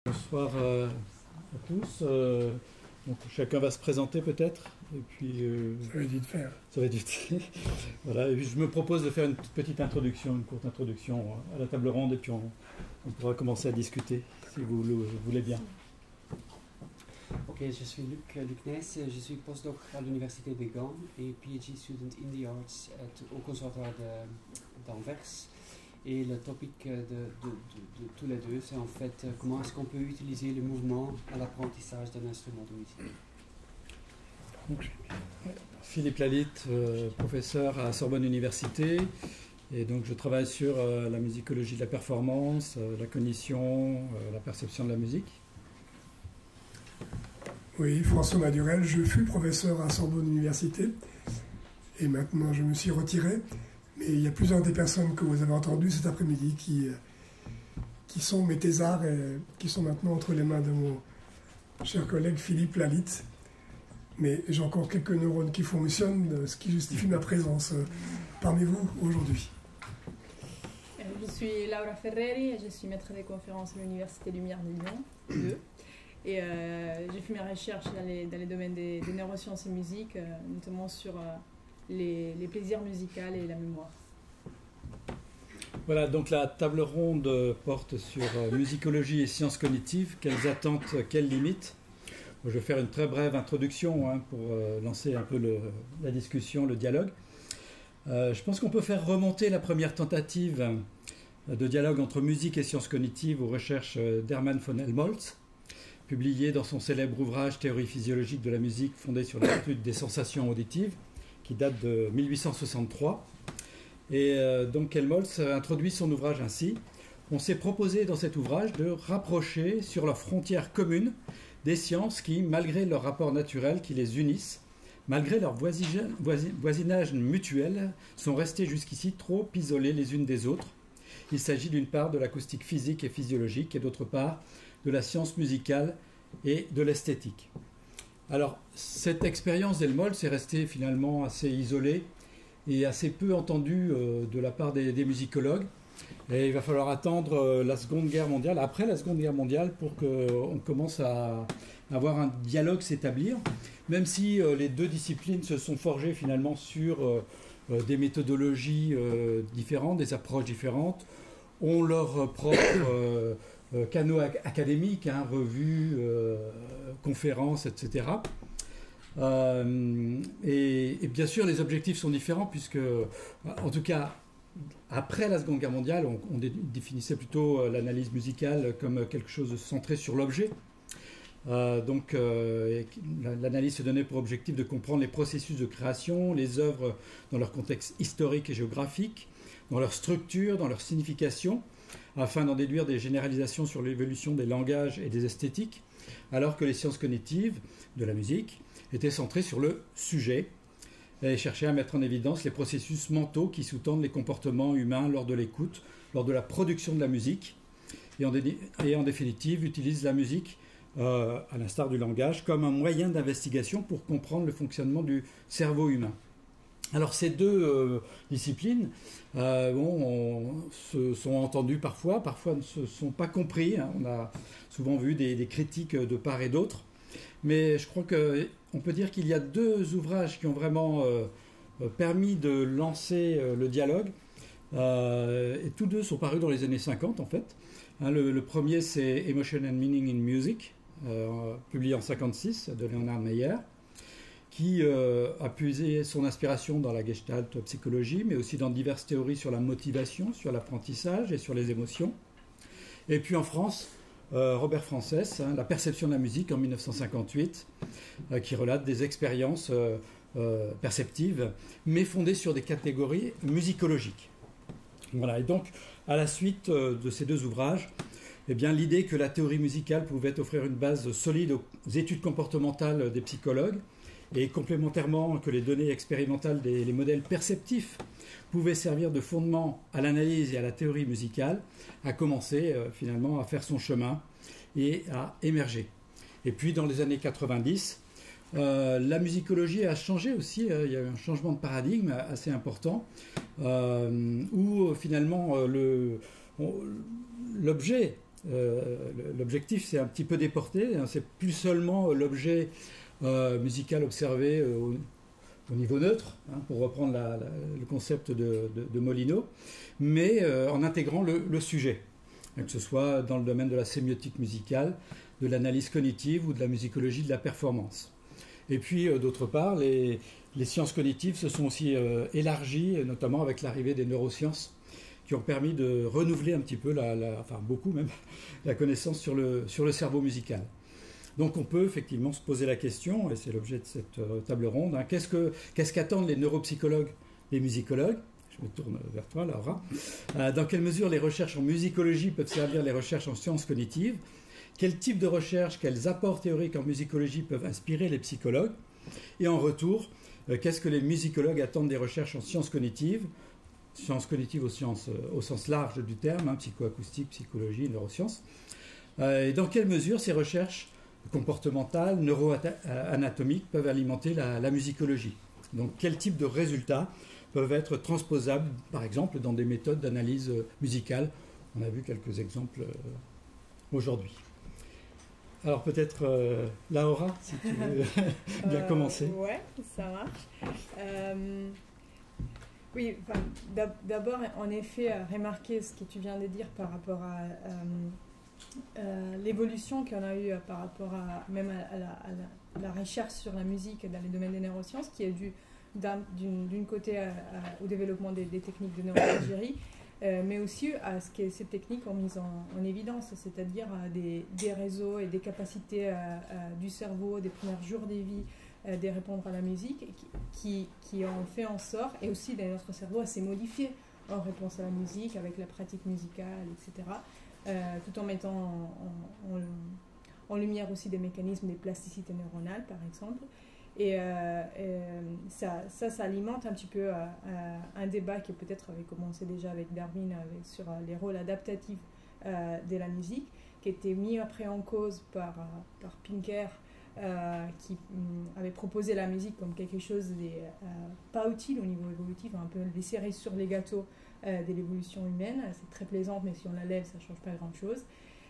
Bonsoir à tous. Donc, chacun va se présenter peut-être. Et puis, ça va être vite faire. Ça va être vite. Voilà. Et puis, je me propose de faire une petite introduction, une courte introduction à la table ronde, et puis on pourra commencer à discuter si vous le voulez bien. Ok, je suis Luc Nys, je suis postdoc à l'université de Gand et PhD student in the arts au conservatoire d'Anvers. Et le topic de tous les deux, c'est en fait comment est-ce qu'on peut utiliser le mouvement à l'apprentissage d'un instrument de musique. Philippe Lalitte, professeur à Sorbonne Université, et donc je travaille sur la musicologie de la performance, la cognition, la perception de la musique. Oui, François Madurel, je fus professeur à Sorbonne Université et maintenant je me suis retiré. Mais il y a plusieurs des personnes que vous avez entendues cet après-midi qui sont mes thésards et qui sont maintenant entre les mains de mon cher collègue Philippe Lalitte. Mais j'ai encore quelques neurones qui fonctionnent, ce qui justifie ma présence parmi vous aujourd'hui. Je suis Laura Ferreri et je suis maître des conférences à l'Université Lumière de Lyon 2. Et j'ai fait mes recherches dans les domaines des neurosciences et musique, notamment sur les plaisirs musicaux et la mémoire. Voilà, donc la table ronde porte sur musicologie et sciences cognitives. Quelles attentes, quelles limites? Je vais faire une très brève introduction pour lancer un peu la discussion, le dialogue. Je pense qu'on peut faire remonter la première tentative de dialogue entre musique et sciences cognitives aux recherches d'Hermann von Helmholtz, publié dans son célèbre ouvrage Théorie physiologique de la musique fondée sur l'étude des sensations auditives, qui date de 1863. Et donc Helmholtz introduit son ouvrage ainsi. On s'est proposé dans cet ouvrage de rapprocher sur leurs frontières communes des sciences qui, malgré leur rapport naturel qui les unissent, malgré leur voisinage mutuel, sont restées jusqu'ici trop isolées les unes des autres. Il s'agit d'une part de l'acoustique physique et physiologique et d'autre part de la science musicale et de l'esthétique. Alors, cette expérience d'Helmholtz est restée finalement assez isolée et assez peu entendue de la part des musicologues. Et il va falloir attendre la Seconde Guerre mondiale, après la Seconde Guerre mondiale, pour qu'on commence à avoir un dialogue s'établir, même si les deux disciplines se sont forgées finalement sur des méthodologies différentes, des approches différentes, ont leur propre canaux académiques, revues, conférences, etc. Et bien sûr, les objectifs sont différents puisque, en tout cas, après la Seconde Guerre mondiale, on définissait plutôt l'analyse musicale comme quelque chose de centré sur l'objet. Donc, l'analyse se donnait pour objectif de comprendre les processus de création, les œuvres dans leur contexte historique et géographique, dans leur structure, dans leur signification, afin d'en déduire des généralisations sur l'évolution des langages et des esthétiques, alors que les sciences cognitives de la musique étaient centrées sur le sujet et cherchaient à mettre en évidence les processus mentaux qui sous-tendent les comportements humains lors de l'écoute, lors de la production de la musique, et en définitive utilisent la musique, à l'instar du langage, comme un moyen d'investigation pour comprendre le fonctionnement du cerveau humain. Alors ces deux disciplines se sont entendues parfois ne se sont pas compris. On a souvent vu des critiques de part et d'autre. Mais je crois qu'on peut dire qu'il y a deux ouvrages qui ont vraiment permis de lancer le dialogue. Et tous deux sont parus dans les années 50 en fait. Le premier c'est Emotion and Meaning in Music, publié en 1956 de Leonard Meyer, qui a puisé son inspiration dans la gestalt psychologie, mais aussi dans diverses théories sur la motivation, sur l'apprentissage et sur les émotions. Et puis en France, Robert Frances, La perception de la musique en 1958, qui relate des expériences perceptives, mais fondées sur des catégories musicologiques. Voilà, et donc, à la suite de ces deux ouvrages, eh bien, l'idée que la théorie musicale pouvait offrir une base solide aux études comportementales des psychologues, et complémentairement que les données expérimentales les modèles perceptifs pouvaient servir de fondement à l'analyse et à la théorie musicale, a commencé finalement à faire son chemin et à émerger. Et puis dans les années 90, la musicologie a changé aussi, il y a eu un changement de paradigme assez important, où finalement l'objet l'objectif c'est un petit peu déporté, hein, c'est plus seulement l'objet musical observé au niveau neutre, hein, pour reprendre le concept de Molineau, mais en intégrant le sujet, que ce soit dans le domaine de la sémiotique musicale, de l'analyse cognitive ou de la musicologie de la performance. Et puis d'autre part, les sciences cognitives se sont aussi élargies, notamment avec l'arrivée des neurosciences, qui ont permis de renouveler un petit peu, enfin beaucoup même, la connaissance sur le cerveau musical. Donc on peut effectivement se poser la question, et c'est l'objet de cette table ronde, hein, qu'est-ce qu'attendent les neuropsychologues, les musicologues? Je me tourne vers toi, Laura. Dans quelle mesure les recherches en musicologie peuvent servir les recherches en sciences cognitives? Quel type de recherche, quels apports théoriques en musicologie peuvent inspirer les psychologues? Et en retour, qu'est-ce que les musicologues attendent des recherches en sciences cognitives au sens large du terme, hein, psychoacoustique, psychologie, neurosciences. Et dans quelle mesure ces recherches comportementales, neuroanatomiques peuvent alimenter la musicologie? Donc quel type de résultats peuvent être transposables, par exemple, dans des méthodes d'analyse musicale? On a vu quelques exemples aujourd'hui. Alors peut-être Laura, si tu veux bien commencer. Ouais, ça marche. Oui, enfin, d'abord, en effet, remarquer ce que tu viens de dire par rapport à l'évolution qu'on a eue par rapport même à la recherche sur la musique dans les domaines des neurosciences, qui est due d'un côté au développement des techniques de neuroimagerie, mais aussi à ce que ces techniques ont mis en évidence, c'est-à-dire des réseaux et des capacités du cerveau des premiers jours de vie de répondre à la musique qui ont fait en sorte, et aussi dans notre cerveau, à s'est modifié en réponse à la musique, avec la pratique musicale, etc., tout en mettant en lumière aussi des mécanismes de plasticité neuronale, par exemple. Et ça alimente un petit peu un débat qui peut-être avait commencé déjà avec Darwin sur les rôles adaptatifs de la musique, qui était mis après en cause par Pinker, qui avait proposé la musique comme quelque chose de pas utile au niveau évolutif, un peu les cerises sur les gâteaux de l'évolution humaine. C'est très plaisant, mais si on la lève, ça ne change pas grand-chose.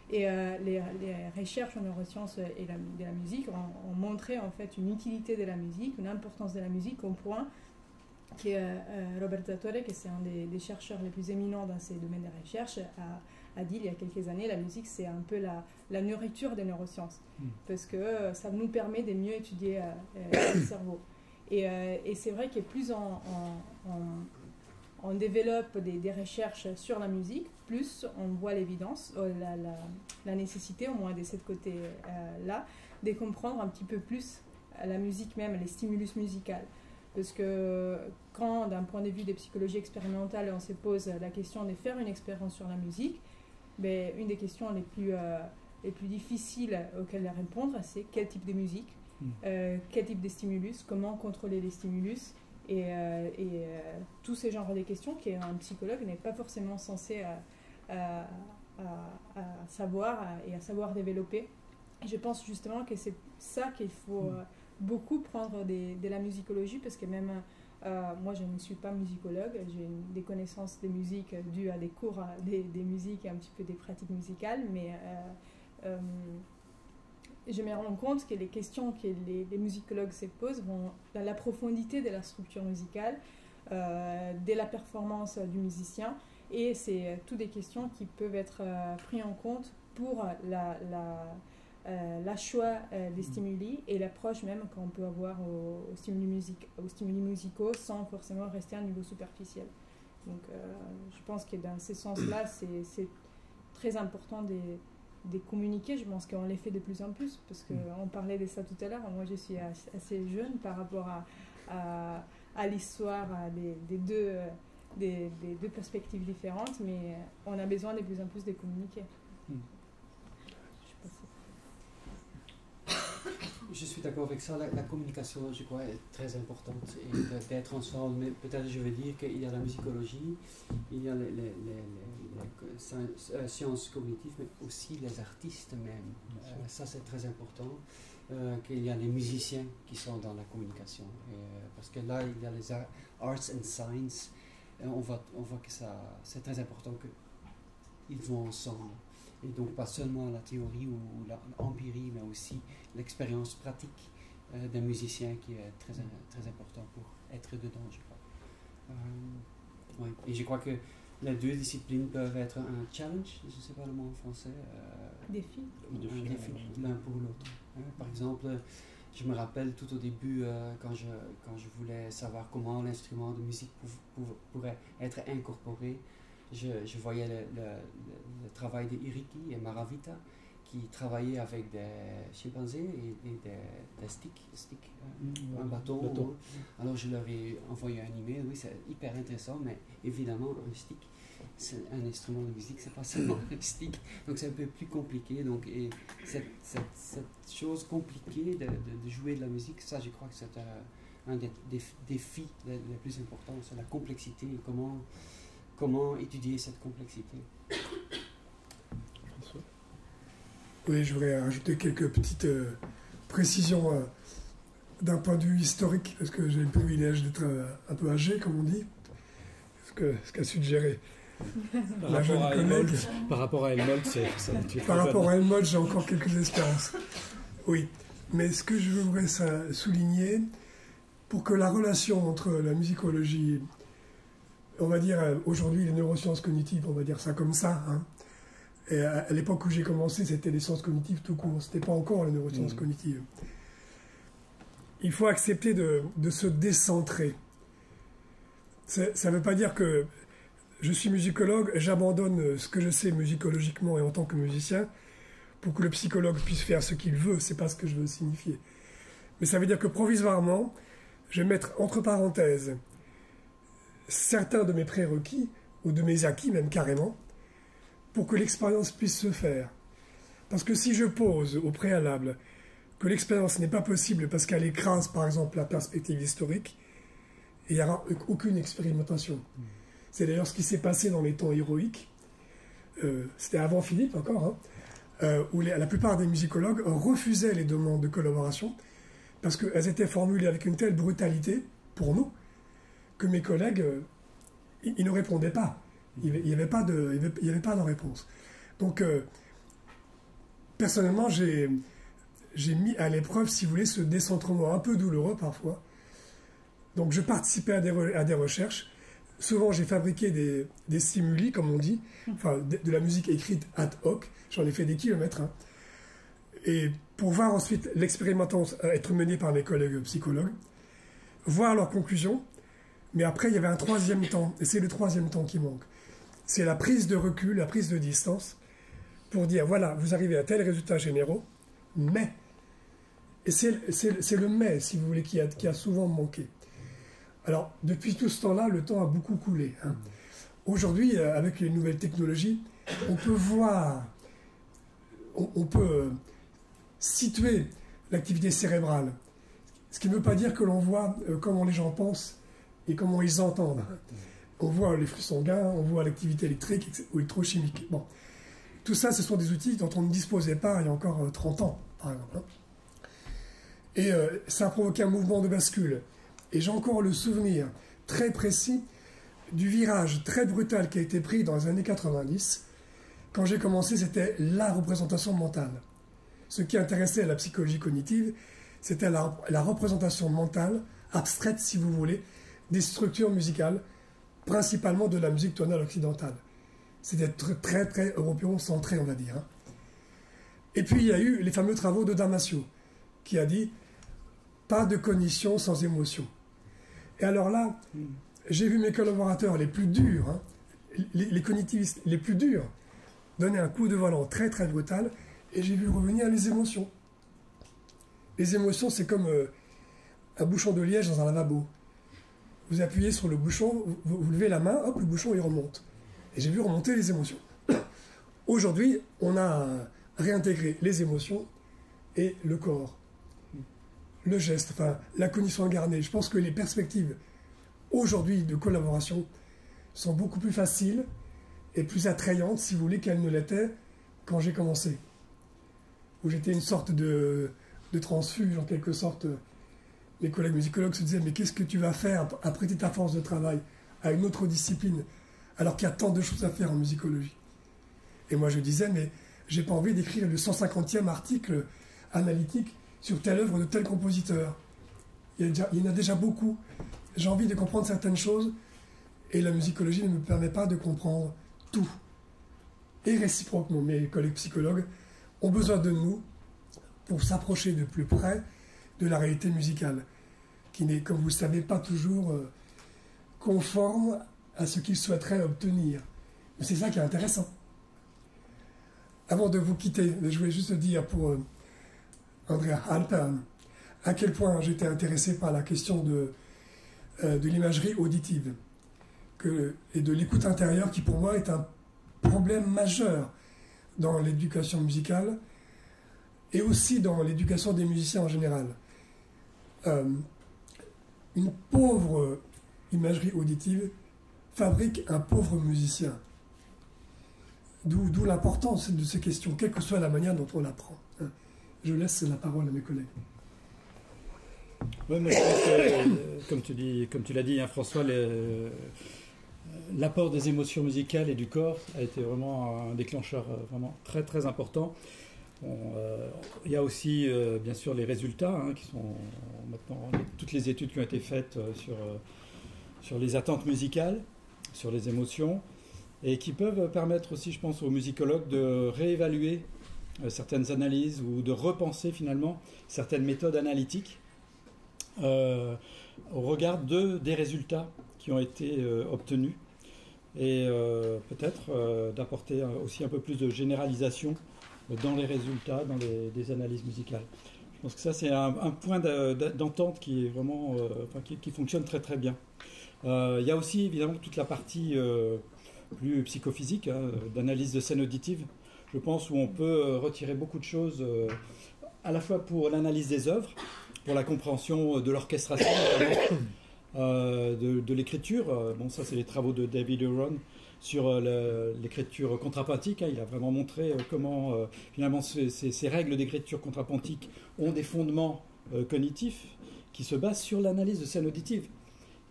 Et les recherches en neurosciences et de la musique ont montré en fait une utilité de la musique, une importance de la musique, au point que Robert Zatorre, qui c'est un des chercheurs les plus éminents dans ces domaines de recherche, a dit il y a quelques années, la musique c'est un peu la nourriture des neurosciences, parce que ça nous permet de mieux étudier le cerveau. Et c'est vrai que plus on développe des recherches sur la musique, plus on voit l'évidence, la nécessité, au moins de ce côté-là, de comprendre un petit peu plus la musique même, les stimulus musicaux. Parce que quand, d'un point de vue de psychologie expérimentale, on se pose la question de faire une expérience sur la musique, ben, une des questions les plus difficiles auxquelles répondre, c'est quel type de musique, quel type de stimulus, comment contrôler les stimulus, et tous ces genres de questions qu'un psychologue n'est pas forcément censé à savoir et à savoir développer. Et je pense justement que c'est ça qu'il faut beaucoup prendre de la musicologie, parce que même moi je ne suis pas musicologue, j'ai des connaissances de musique dues à des cours des musiques et un petit peu des pratiques musicales, mais je me rends compte que les questions que les musicologues se posent vont dans la profondité de la structure musicale, de la performance du musicien, et c'est toutes des questions qui peuvent être prises en compte pour la choix des stimuli et l'approche même qu'on peut avoir aux stimuli musicaux sans forcément rester à un niveau superficiel. Donc je pense que dans ce sens-là, c'est très important de communiquer. Je pense qu'on les fait de plus en plus, parce qu'on parlait de ça tout à l'heure. Moi, je suis assez jeune par rapport à l'histoire des deux perspectives différentes, mais on a besoin de plus en plus de communiquer. Je suis d'accord avec ça. La communication, je crois, est très importante, et d'être ensemble. Mais peut-être je veux dire qu'il y a la musicologie, il y a les sciences cognitives, mais aussi les artistes même. Ça, c'est très important. Qu'il y a les musiciens qui sont dans la communication. Parce que là, il y a les arts and science. On voit que c'est très important ils vont ensemble. Et donc pas seulement la théorie ou l'empirie, mais aussi l'expérience pratique d'un musicien qui est très, très important pour être dedans, je crois. Ouais. Et je crois que les deux disciplines peuvent être un challenge, je ne sais pas le mot en français. Défi. Un défi l'un pour l'autre. Par exemple, je me rappelle tout au début, quand je voulais savoir comment l'instrument de musique pourrait être incorporé, je voyais le travail de Iriki et Maravita, qui travaillaient avec des chimpanzés et des sticks, un bâton. Alors je leur ai envoyé un email, oui, c'est hyper intéressant, mais évidemment un stick, c'est un instrument de musique, c'est pas seulement un stick, donc c'est un peu plus compliqué. Donc, et cette chose compliquée de jouer de la musique, ça je crois que c'est un des défis les plus importants, c'est la complexité et comment étudier cette complexité. Oui, je voudrais ajouter quelques petites précisions d'un point de vue historique, parce que j'ai le privilège d'être un peu âgé, comme on dit, ce qu'a suggéré la jeune collègue. Par rapport à Helmholtz, Par rapport à Helmholtz, j'ai encore quelques espérances. Oui, mais ce que je voudrais souligner, pour que la relation entre la musicologie, on va dire aujourd'hui les neurosciences cognitives, on va dire ça comme ça, hein. Et à l'époque où j'ai commencé, c'était les sciences cognitives tout court, c'était pas encore les neurosciences cognitives. Il faut accepter de se décentrer. Ça ne veut pas dire que je suis musicologue, j'abandonne ce que je sais musicologiquement et en tant que musicien pour que le psychologue puisse faire ce qu'il veut, c'est pas ce que je veux signifier. Mais ça veut dire que provisoirement, je vais mettre entre parenthèses certains de mes prérequis, ou de mes acquis même carrément, pour que l'expérience puisse se faire. Parce que si je pose au préalable que l'expérience n'est pas possible parce qu'elle écrase par exemple la perspective historique, il n'y aura aucune expérimentation. C'est d'ailleurs ce qui s'est passé dans les temps héroïques, c'était avant Philippe encore, hein, où la plupart des musicologues refusaient les demandes de collaboration parce qu'elles étaient formulées avec une telle brutalité, pour nous, que mes collègues, ils ne répondaient pas. Il n'y avait pas de réponse. Donc, personnellement, j'ai mis à l'épreuve, si vous voulez, ce décentrement un peu douloureux parfois. Donc, je participais à des recherches. Souvent, j'ai fabriqué des stimuli, comme on dit, enfin, de la musique écrite ad hoc. J'en ai fait des kilomètres. Hein. Et pour voir ensuite l'expérimentation être menée par mes collègues psychologues, voir leurs conclusions. Mais après, il y avait un troisième temps, et c'est le troisième temps qui manque. C'est la prise de recul, la prise de distance, pour dire, voilà, vous arrivez à tels résultats généraux, mais, et c'est le mais, si vous voulez, qui a souvent manqué. Alors, depuis tout ce temps-là, le temps a beaucoup coulé. Hein. Aujourd'hui, avec les nouvelles technologies, on peut voir, on peut situer l'activité cérébrale, ce qui ne veut pas dire que l'on voit comment les gens pensent et comment ils entendent. On voit les flux sanguins, on voit l'activité électrique ou électrochimique. Bon. Tout ça, ce sont des outils dont on ne disposait pas il y a encore 30 ans, par exemple. Et ça a provoqué un mouvement de bascule. Et j'ai encore le souvenir très précis du virage très brutal qui a été pris dans les années 90. Quand j'ai commencé, c'était la représentation mentale. Ce qui intéressait la psychologie cognitive, c'était la représentation mentale, abstraite si vous voulez, des structures musicales, principalement de la musique tonale occidentale. C'était très, très européen-centré, on va dire. Hein. Et puis, il y a eu les fameux travaux de Damasio, qui a dit « pas de cognition sans émotion ». Et alors là, j'ai vu mes collaborateurs les plus durs, hein, les cognitivistes les plus durs, donner un coup de volant très, très brutal, et j'ai vu revenir les émotions. Les émotions, c'est comme un bouchon de liège dans un lavabo. Vous appuyez sur le bouchon, vous levez la main, hop, le bouchon, il remonte. Et j'ai vu remonter les émotions. Aujourd'hui, on a réintégré les émotions et le corps, le geste, enfin, la cognition incarnée. Je pense que les perspectives, aujourd'hui, de collaboration sont beaucoup plus faciles et plus attrayantes, si vous voulez, qu'elles ne l'étaient quand j'ai commencé. Où j'étais une sorte de transfuge, en quelque sorte. Mes collègues musicologues se disaient « Mais qu'est-ce que tu vas faire à prêter ta force de travail à une autre discipline, alors qu'il y a tant de choses à faire en musicologie ?» Et moi je disais, mais j'ai pas envie d'écrire le 150e article analytique sur telle œuvre de tel compositeur. Il y en a déjà beaucoup. J'ai envie de comprendre certaines choses et la musicologie ne me permet pas de comprendre tout. Et réciproquement, mes collègues psychologues ont besoin de nous pour s'approcher de plus près de la réalité musicale, qui n'est, comme vous le savez, pas toujours conforme à ce qu'ils souhaiteraient obtenir. Mais c'est ça qui est intéressant. Avant de vous quitter, je voulais juste dire pour Andrea Alpern à quel point j'étais intéressé par la question de l'imagerie auditive et de l'écoute intérieure qui pour moi est un problème majeur dans l'éducation musicale et aussi dans l'éducation des musiciens en général. Une pauvre imagerie auditive fabrique un pauvre musicien. D'où l'importance de ces questions, quelle que soit la manière dont on l'apprend. Je laisse la parole à mes collègues. Oui, moi je pense que, comme tu l'as dit, hein, François, l'apport des émotions musicales et du corps a été vraiment un déclencheur vraiment très très important. Il y a aussi bien sûr les résultats hein, qui sont maintenant toutes les études qui ont été faites sur les attentes musicales, sur les émotions, et qui peuvent permettre aussi, je pense, aux musicologues de réévaluer certaines analyses ou de repenser finalement certaines méthodes analytiques au regard des résultats qui ont été obtenus et peut-être d'apporter aussi un peu plus de généralisation dans les résultats, dans des analyses musicales. Je pense que ça c'est un point d'entente qui est vraiment qui fonctionne très très bien. Il y a aussi évidemment toute la partie plus psychophysique hein, d'analyse de scène auditive, je pense, où on peut retirer beaucoup de choses à la fois pour l'analyse des œuvres, pour la compréhension de l'orchestration, de l'écriture. Bon, ça, c'est les travaux de David Huron sur l'écriture contrapuntique. Hein. Il a vraiment montré comment, finalement, ces règles d'écriture contrapuntique ont des fondements cognitifs qui se basent sur l'analyse de scène auditive,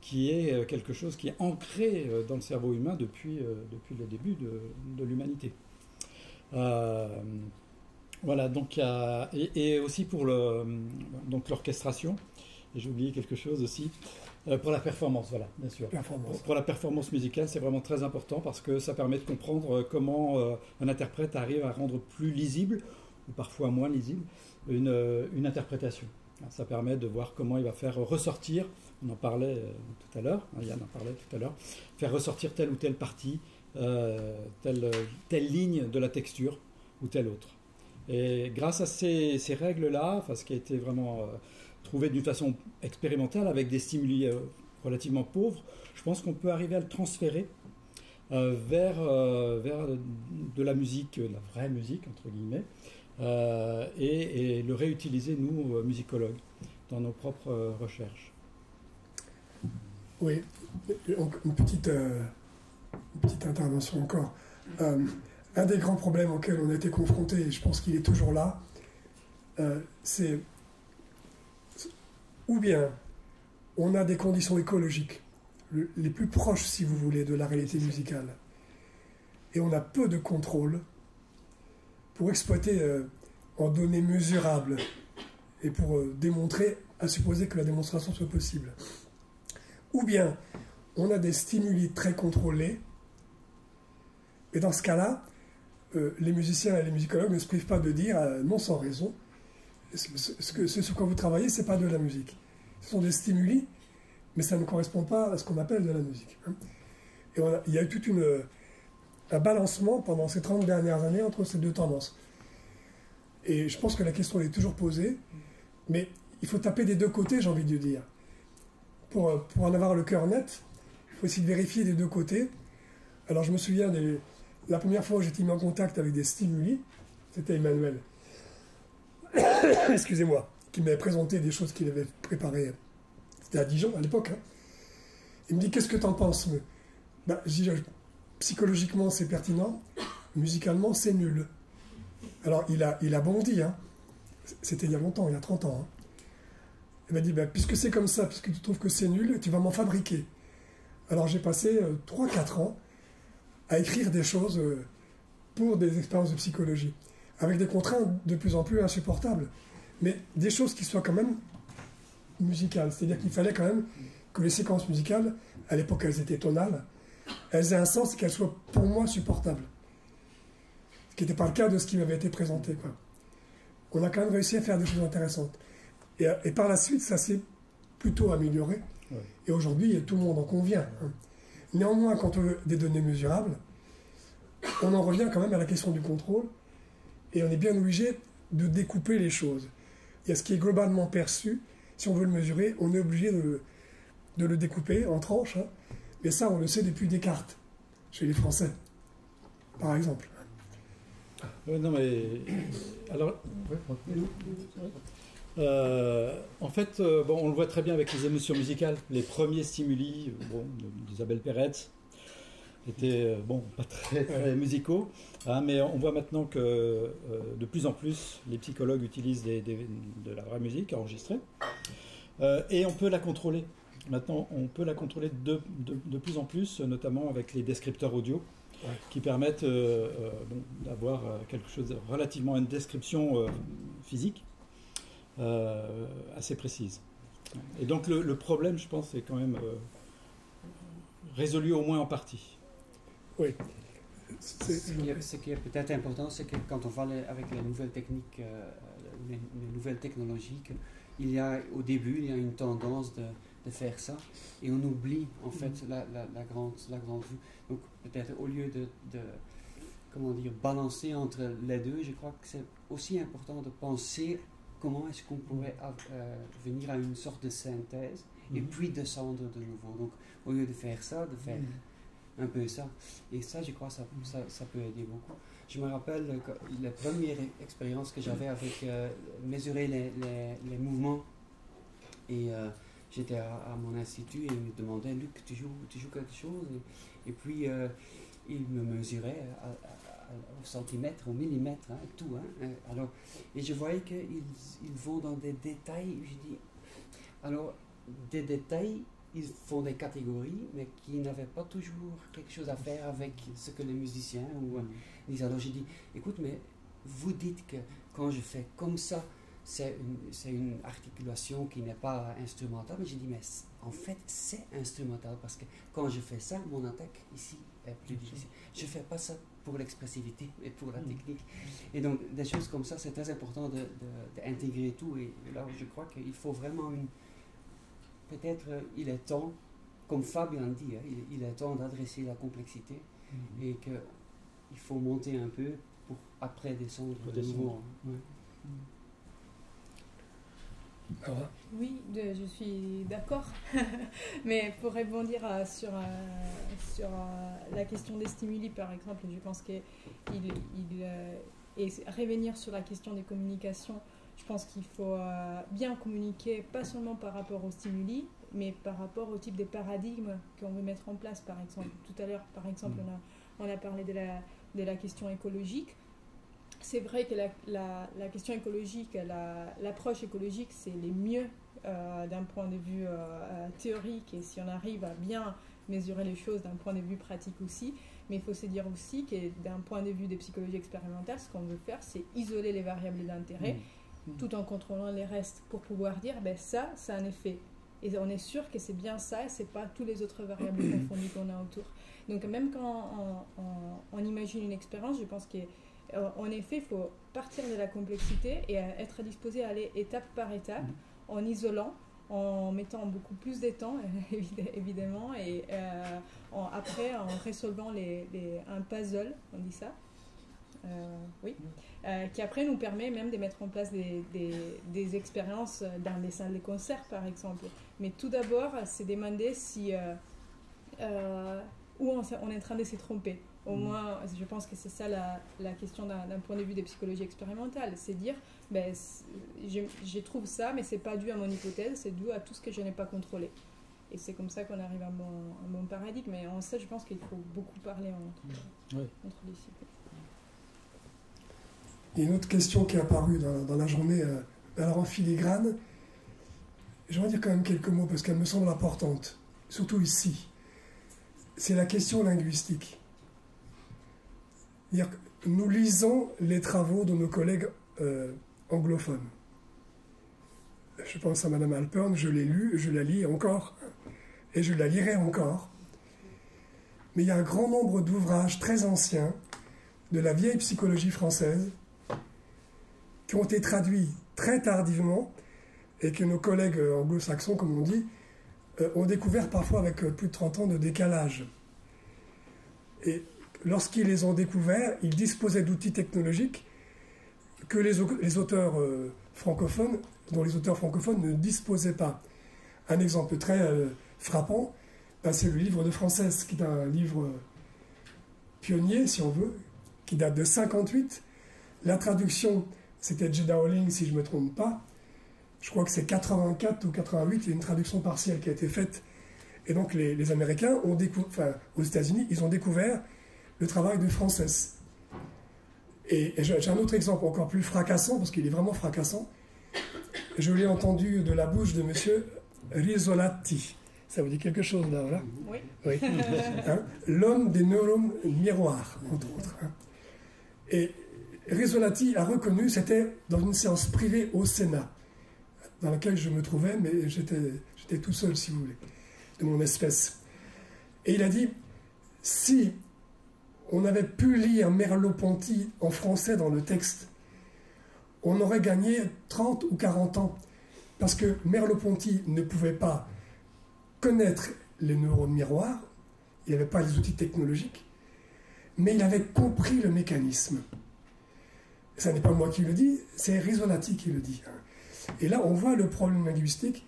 qui est quelque chose qui est ancré dans le cerveau humain depuis le début de l'humanité. Voilà, donc et aussi pour l'orchestration, et j'ai oublié quelque chose aussi, pour la performance, voilà, bien sûr. Pour la performance musicale, c'est vraiment très important parce que ça permet de comprendre comment un interprète arrive à rendre plus lisible, ou parfois moins lisible, une interprétation. Ça permet de voir comment il va faire ressortir, on en parlait tout à l'heure, Yann en parlait tout à l'heure, faire ressortir telle ou telle partie, telle ligne de la texture ou telle autre. Et grâce à ces règles-là, ce qui a été vraiment trouvé d'une façon expérimentale avec des stimuli relativement pauvres, je pense qu'on peut arriver à le transférer vers de la musique, la vraie musique, entre guillemets, et le réutiliser, nous, musicologues, dans nos propres recherches. Oui, une petite intervention encore. Un des grands problèmes auxquels on a été confrontés, et je pense qu'il est toujours là, c'est ou bien on a des conditions écologiques les plus proches, si vous voulez, de la réalité musicale, et on a peu de contrôle pour exploiter en données mesurables et pour démontrer, à supposer que la démonstration soit possible. Ou bien on a des stimuli très contrôlés, et dans ce cas-là, les musiciens et les musicologues ne se privent pas de dire, non sans raison, ce sur quoi vous travaillez, ce n'est pas de la musique. Ce sont des stimuli, mais ça ne correspond pas à ce qu'on appelle de la musique. Et il y a eu tout un balancement pendant ces 30 dernières années entre ces deux tendances. Et je pense que la question est toujours posée, mais il faut taper des deux côtés, j'ai envie de dire. Pour en avoir le cœur net, il faut essayer de vérifier des deux côtés. Alors je me souviens la première fois où j'étais mis en contact avec des stimuli, c'était Emmanuel, excusez-moi, qui m'avait présenté des choses qu'il avait préparées. C'était à Dijon à l'époque. Hein. Il me dit, qu'est-ce que tu en penses? Je dis, psychologiquement c'est pertinent, musicalement c'est nul. Alors il a bondi, hein. C'était il y a longtemps, il y a 30 ans. Hein. Il m'a dit, puisque c'est comme ça, puisque tu trouves que c'est nul, tu vas m'en fabriquer. Alors j'ai passé 3-4 ans à écrire des choses pour des expériences de psychologie, avec des contraintes de plus en plus insupportables, mais des choses qui soient quand même musicales. C'est-à-dire qu'il fallait quand même que les séquences musicales, à l'époque elles étaient tonales, elles aient un sens et qu'elles soient pour moi supportables. Ce qui n'était pas le cas de ce qui m'avait été présenté, quoi. On a quand même réussi à faire des choses intéressantes. Et par la suite, ça s'est plutôt amélioré. Ouais. Et aujourd'hui, tout le monde en convient. Hein. Néanmoins, quand on veut des données mesurables, on en revient quand même à la question du contrôle. Et on est bien obligé de découper les choses. Il y a ce qui est globalement perçu. Si on veut le mesurer, on est obligé de le découper en tranches. Hein. Mais ça, on le sait depuis Descartes, chez les Français, par exemple. Non, mais. Alors. En fait, bon, on le voit très bien avec les émotions musicales. Les premiers stimuli d'Isabelle Peretz étaient pas très musicaux, hein, mais on voit maintenant que de plus en plus les psychologues utilisent de la vraie musique enregistrée et on peut la contrôler. Maintenant, on peut la contrôler de plus en plus, notamment avec les descripteurs audio qui permettent d'avoir quelque chose relativement une description physique assez précise. Et donc le problème, je pense, est quand même résolu au moins en partie. Oui. Ce qui est peut-être important, c'est que quand on va avec les nouvelles techniques, les nouvelles technologies, il y a une tendance de faire ça et on oublie en fait la grande vue. Donc peut-être au lieu de balancer entre les deux, je crois que c'est aussi important de penser comment est-ce qu'on pourrait venir à une sorte de synthèse et puis descendre de nouveau. Donc au lieu de faire ça, de faire un peu ça. Et ça, je crois, ça peut aider beaucoup. Je me rappelle que la première expérience que j'avais avec mesurer les mouvements. Et j'étais à mon institut et il me demandait, Luc, tu joues quelque chose? Et puis, il me mesurait au centimètre, au millimètre, hein, tout. Hein. Alors, et je voyais qu'ils vont dans des détails. Je dis, alors, des détails, ils font des catégories, mais qui n'avaient pas toujours quelque chose à faire avec ce que les musiciens disent. Alors j'ai dit, écoute, mais vous dites que quand je fais comme ça, c'est une articulation qui n'est pas instrumentale. Mais j'ai dit, mais en fait, c'est instrumental, parce que quand je fais ça, mon attaque ici est plus difficile. Je ne fais pas ça pour l'expressivité, mais pour la technique. Et donc, des choses comme ça, c'est très important d'intégrer tout. Et là, je crois qu'il faut vraiment peut-être il est temps, comme Fabien dit, hein, il est temps d'adresser la complexité et qu'il faut monter un peu pour après descendre de nouveau. Oui, je suis d'accord. Mais pour rebondir sur la question des stimuli, par exemple, je pense et revenir sur la question des communications, je pense qu'il faut bien communiquer, pas seulement par rapport aux stimuli, mais par rapport au type de paradigme qu'on veut mettre en place, par exemple. Tout à l'heure, par exemple, on a parlé de la question écologique. C'est vrai que la question écologique, l'approche écologique, c'est les mieux d'un point de vue théorique, et si on arrive à bien mesurer les choses d'un point de vue pratique aussi. Mais il faut se dire aussi que d'un point de vue de psychologie expérimentale, ce qu'on veut faire, c'est isoler les variables d'intérêt tout en contrôlant les restes pour pouvoir dire ça a un effet. Et on est sûr que c'est bien ça et c'est pas tous les autres variables confondues qu'on a autour. Donc même quand on imagine une expérience, je pense qu'en effet, il faut partir de la complexité et être disposé à aller étape par étape en isolant, en mettant beaucoup plus de temps, évidemment, et après en résolvant un puzzle, on dit ça, qui après nous permet même de mettre en place des expériences dans les salles de concert, par exemple. Mais tout d'abord, c'est demander où on est en train de se tromper. Au moins, je pense que c'est ça la question d'un point de vue de psychologie expérimentale. C'est dire, je trouve ça, mais c'est pas dû à mon hypothèse, c'est dû à tout ce que je n'ai pas contrôlé. Et c'est comme ça qu'on arrive à un bon paradigme. Mais en ça, je pense qu'il faut beaucoup parler entre disciplines. Il y a une autre question qui est apparue dans la journée, alors en filigrane. J'aimerais dire quand même quelques mots parce qu'elle me semble importante, surtout ici. C'est la question linguistique. C'est-à-dire que nous lisons les travaux de nos collègues anglophones. Je pense à Madame Alpern, je l'ai lu, je la lis encore, et je la lirai encore. Mais il y a un grand nombre d'ouvrages très anciens de la vieille psychologie française qui ont été traduits très tardivement et que nos collègues anglo-saxons, comme on dit, ont découvert parfois avec plus de 30 ans de décalage. Et lorsqu'ils les ont découverts, ils disposaient d'outils technologiques que les auteurs francophones, dont les auteurs francophones ne disposaient pas. Un exemple très frappant, c'est le livre de Française, qui est un livre pionnier, si on veut, qui date de 1958. La traduction, c'était J. Dowling, si je ne me trompe pas. Je crois que c'est 84 ou 88, il y a une traduction partielle qui a été faite. Et donc les Américains ont découvert, aux États-Unis, ils ont découvert le travail de Française. Et j'ai un autre exemple encore plus fracassant, parce qu'il est vraiment fracassant. Je l'ai entendu de la bouche de monsieur Risolati. Ça vous dit quelque chose là, voilà? Oui. Oui. Hein? L'homme des neurones miroirs, entre autres. Hein? Et Risolati a reconnu, c'était dans une séance privée au Sénat, dans laquelle je me trouvais, mais j'étais tout seul, si vous voulez, de mon espèce. Et il a dit, si on avait pu lire Merleau-Ponty en français dans le texte, on aurait gagné 30 ou 40 ans, parce que Merleau-Ponty ne pouvait pas connaître les neurones miroirs, il n'avait pas les outils technologiques, mais il avait compris le mécanisme. Ça n'est pas moi qui le dis, c'est Risolati qui le dit. Et là, on voit le problème linguistique.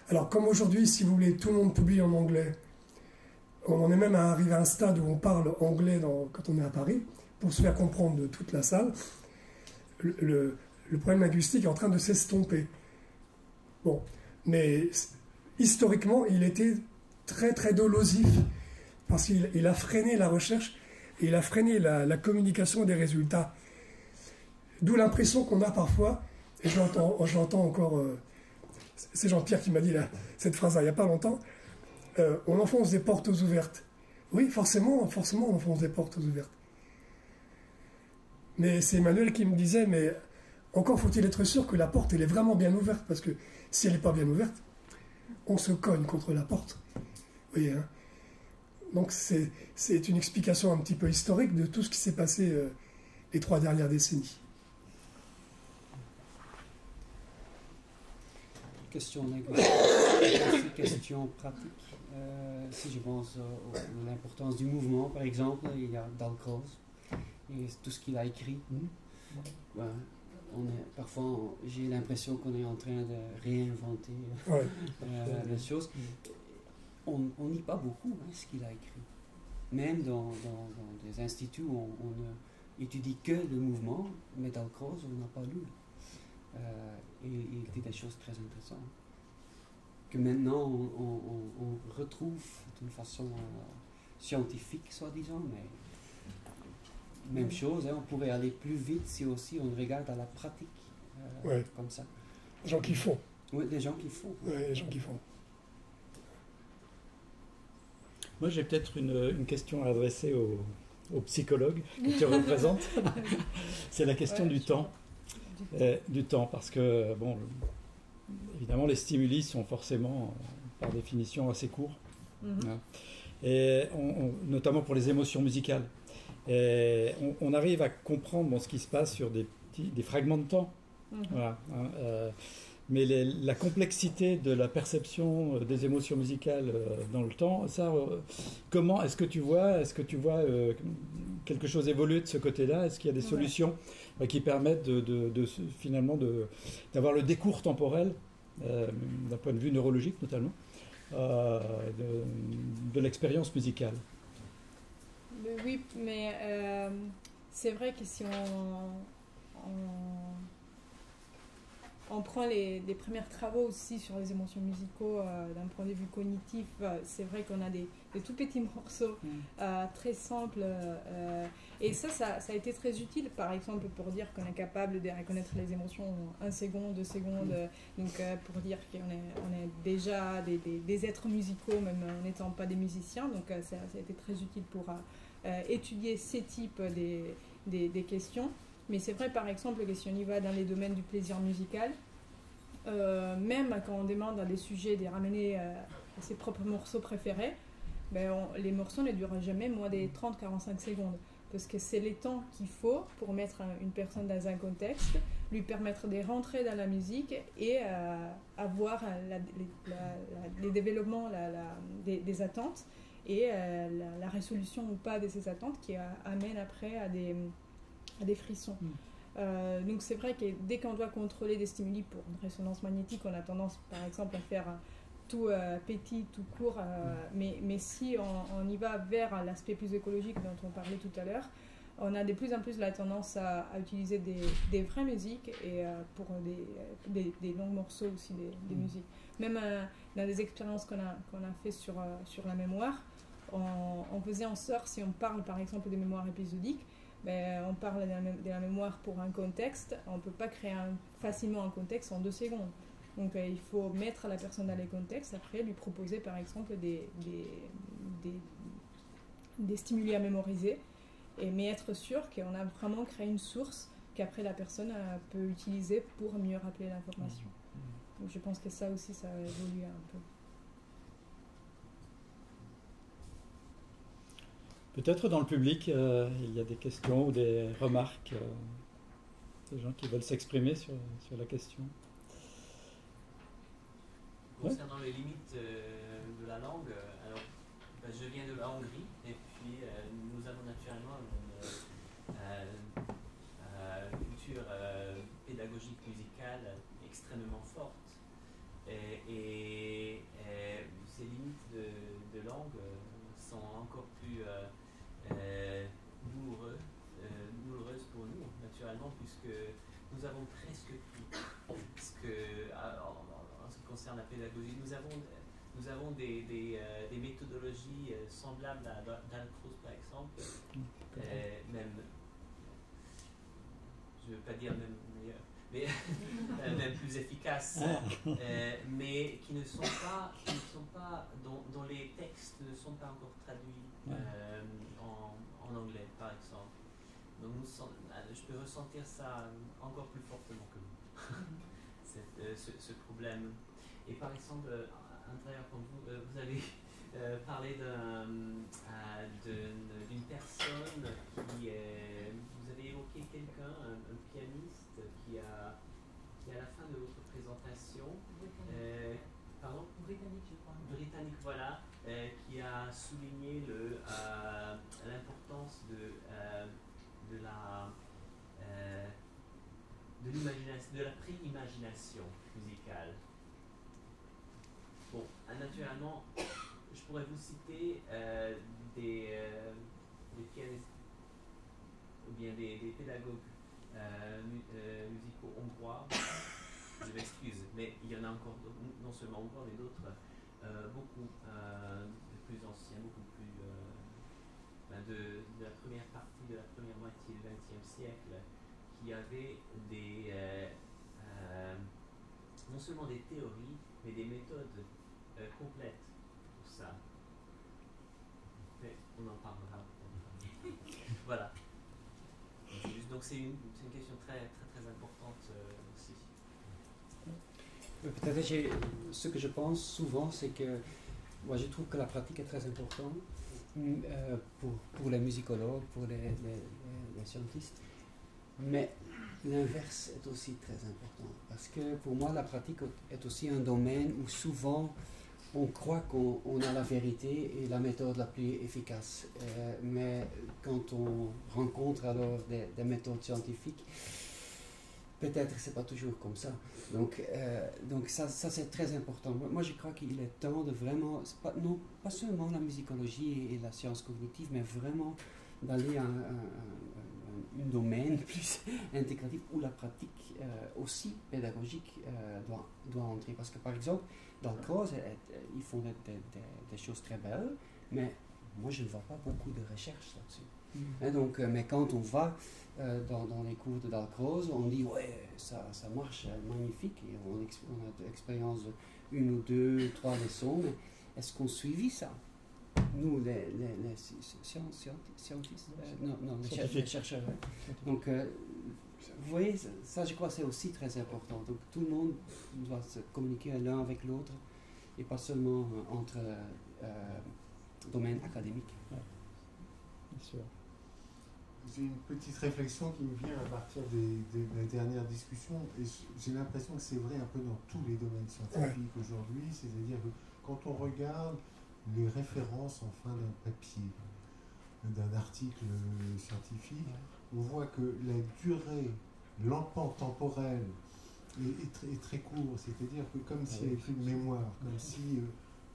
Alors, comme aujourd'hui, si vous voulez, tout le monde publie en anglais, on en est même arrivé à un stade où on parle anglais quand on est à Paris, pour se faire comprendre de toute la salle, le problème linguistique est en train de s'estomper. Bon, mais historiquement, il était très très dolosif, parce qu'il a freiné la recherche, et il a freiné la communication des résultats. D'où l'impression qu'on a parfois, et je l'entends encore, c'est Jean-Pierre qui m'a dit cette phrase-là il n'y a pas longtemps, on enfonce des portes ouvertes. Oui, forcément, on enfonce des portes ouvertes. Mais c'est Emmanuel qui me disait, mais encore faut-il être sûr que la porte, elle est vraiment bien ouverte, parce que si elle n'est pas bien ouverte, on se cogne contre la porte. Vous voyez, hein? Donc c'est une explication un petit peu historique de tout ce qui s'est passé les 3 dernières décennies. Question linguistique, question pratique. Si je pense à l'importance du mouvement, par exemple, il y a Dalcroze et tout ce qu'il a écrit. Ouais, parfois, j'ai l'impression qu'on est en train de réinventer les choses. On lit pas beaucoup ce qu'il a écrit. Même dans des instituts où on ne étudie que le mouvement, mais Dalcroze, on n'a pas lu. Et il dit des choses très intéressantes que maintenant on retrouve d'une façon scientifique, soi-disant, mais même chose, on pourrait aller plus vite si aussi on regarde à la pratique comme ça. Les gens qui font. Oui, les gens qui font. Oui, les gens qui font. Moi, j'ai peut-être une question à adresser aux psychologues que tu représentes. C'est la question du temps. Du temps, parce que, bon, évidemment, les stimuli sont forcément, par définition, assez courts. Hein, et notamment pour les émotions musicales. Et on arrive à comprendre ce qui se passe sur des fragments de temps. Voilà, hein, mais la complexité de la perception des émotions musicales dans le temps, ça, comment est-ce que tu vois quelque chose évoluer de ce côté-là? Est-ce qu'il y a des solutions qui permettent finalement d'avoir le décours temporel, d'un point de vue neurologique notamment, de l'expérience musicale? Oui, mais c'est vrai que si on prend les premiers travaux aussi sur les émotions musicaux d'un point de vue cognitif, c'est vrai qu'on a des tout petits morceaux très simples et ça a été très utile, par exemple pour dire qu'on est capable de reconnaître les émotions en 1 seconde, 2 secondes, donc pour dire qu'on est déjà des êtres musicaux même en n'étant pas des musiciens, donc ça a été très utile pour étudier ces types des questions. Mais c'est vrai, par exemple, que si on y va dans les domaines du plaisir musical, même quand on demande à des sujets de ramener ses propres morceaux préférés, les morceaux ne durent jamais moins des 30-45 secondes. Parce que c'est les temps qu'il faut pour mettre une personne dans un contexte, lui permettre de rentrer dans la musique et avoir les développements des attentes et la résolution ou pas de ces attentes qui amène après à des frissons. Donc c'est vrai que dès qu'on doit contrôler des stimuli pour une résonance magnétique, on a tendance par exemple à faire tout petit, tout court, mais si on y va vers l'aspect plus écologique dont on parlait tout à l'heure, on a de plus en plus la tendance à utiliser des vraies musiques et pour des longs morceaux aussi des musiques. Même dans des expériences qu'on a fait sur la mémoire, on faisait en sorte, si on parle par exemple des mémoires épisodiques, on parle de la mémoire pour un contexte, on ne peut pas créer facilement un contexte en 2 secondes. Donc il faut mettre la personne dans les contextes, après lui proposer par exemple des stimuli à mémoriser, mais être sûr qu'on a vraiment créé une source qu'après la personne peut utiliser pour mieux rappeler l'information. Donc je pense que ça aussi, ça a évolué un peu. Peut-être dans le public, il y a des questions ou des remarques, des gens qui veulent s'exprimer sur la question. Concernant les limites de la langue, alors je viens de la Hongrie et puis nous avons naturellement une culture pédagogique musicale extrêmement forte et ces limites de langue sont encore plus douloureuses pour nous naturellement puisque nous avons presque tout. Parce que en ce qui concerne la pédagogie, nous avons des méthodologies semblables à Dalcroze par exemple, même, je ne veux pas dire même meilleures, mais même plus efficaces, mais qui ne sont pas dont les textes ne sont pas encore traduits en anglais par exemple. Donc je peux ressentir ça encore plus fortement que vous, ce problème. Et par exemple, à l'intérieur, comme vous avez parlé d'une personne qui vous avez évoqué quelqu'un, un pianiste qui à la fin de votre présentation, pardon, britannique, je crois. Britannique, voilà, qui a souligné l'importance de la pré-imagination musicale. Bon, naturellement, je pourrais vous citer des pianistes ou bien des pédagogues musicaux hongrois. Je m'excuse, mais il y en a encore non seulement hongrois, mais d'autres beaucoup plus anciens, beaucoup plus de la première partie de la première moitié du XXe siècle, qui avaient non seulement des théories, mais des méthodes complètes pour ça. Mais on en parlera. Voilà. Donc c'est une question très, très, très importante aussi. Peut-être ce que je pense souvent, c'est que moi je trouve que la pratique est très importante pour les musicologues, pour les scientistes, mais l'inverse est aussi très important, parce que pour moi la pratique est aussi un domaine où souvent on croit qu'on a la vérité et la méthode la plus efficace, mais quand on rencontre alors des méthodes scientifiques, peut-être que c'est pas toujours comme ça. Donc ça c'est très important. Moi je crois qu'il est temps de vraiment, pas seulement la musicologie et la science cognitive, mais vraiment d'aller à un domaine plus intégratif où la pratique aussi pédagogique doit entrer. Parce que par exemple, dans le Dalcroze, ils font des choses très belles, mais moi je ne vois pas beaucoup de recherches là-dessus. Mais quand on va dans les cours de Dalcroze, on dit ouais, ça marche magnifique, et on a l'expérience de 1 ou 2, 3 leçons, mais est-ce qu'on suivit ça? nous, les scientistes, les chercheurs. Donc, vous voyez, ça, je crois, c'est aussi très important. Donc, tout le monde doit se communiquer l'un avec l'autre et pas seulement entre domaines académiques. Ouais. Bien sûr. J'ai une petite réflexion qui me vient à partir de la dernière discussion, et j'ai l'impression que c'est vrai un peu dans tous les domaines scientifiques aujourd'hui, c'est-à-dire que quand on regarde les références en fin d'un papier, d'un article scientifique, on voit que la durée, l'empan temporel est très court, c'est-à-dire que comme s'il n'y avait plus de mémoire, comme si,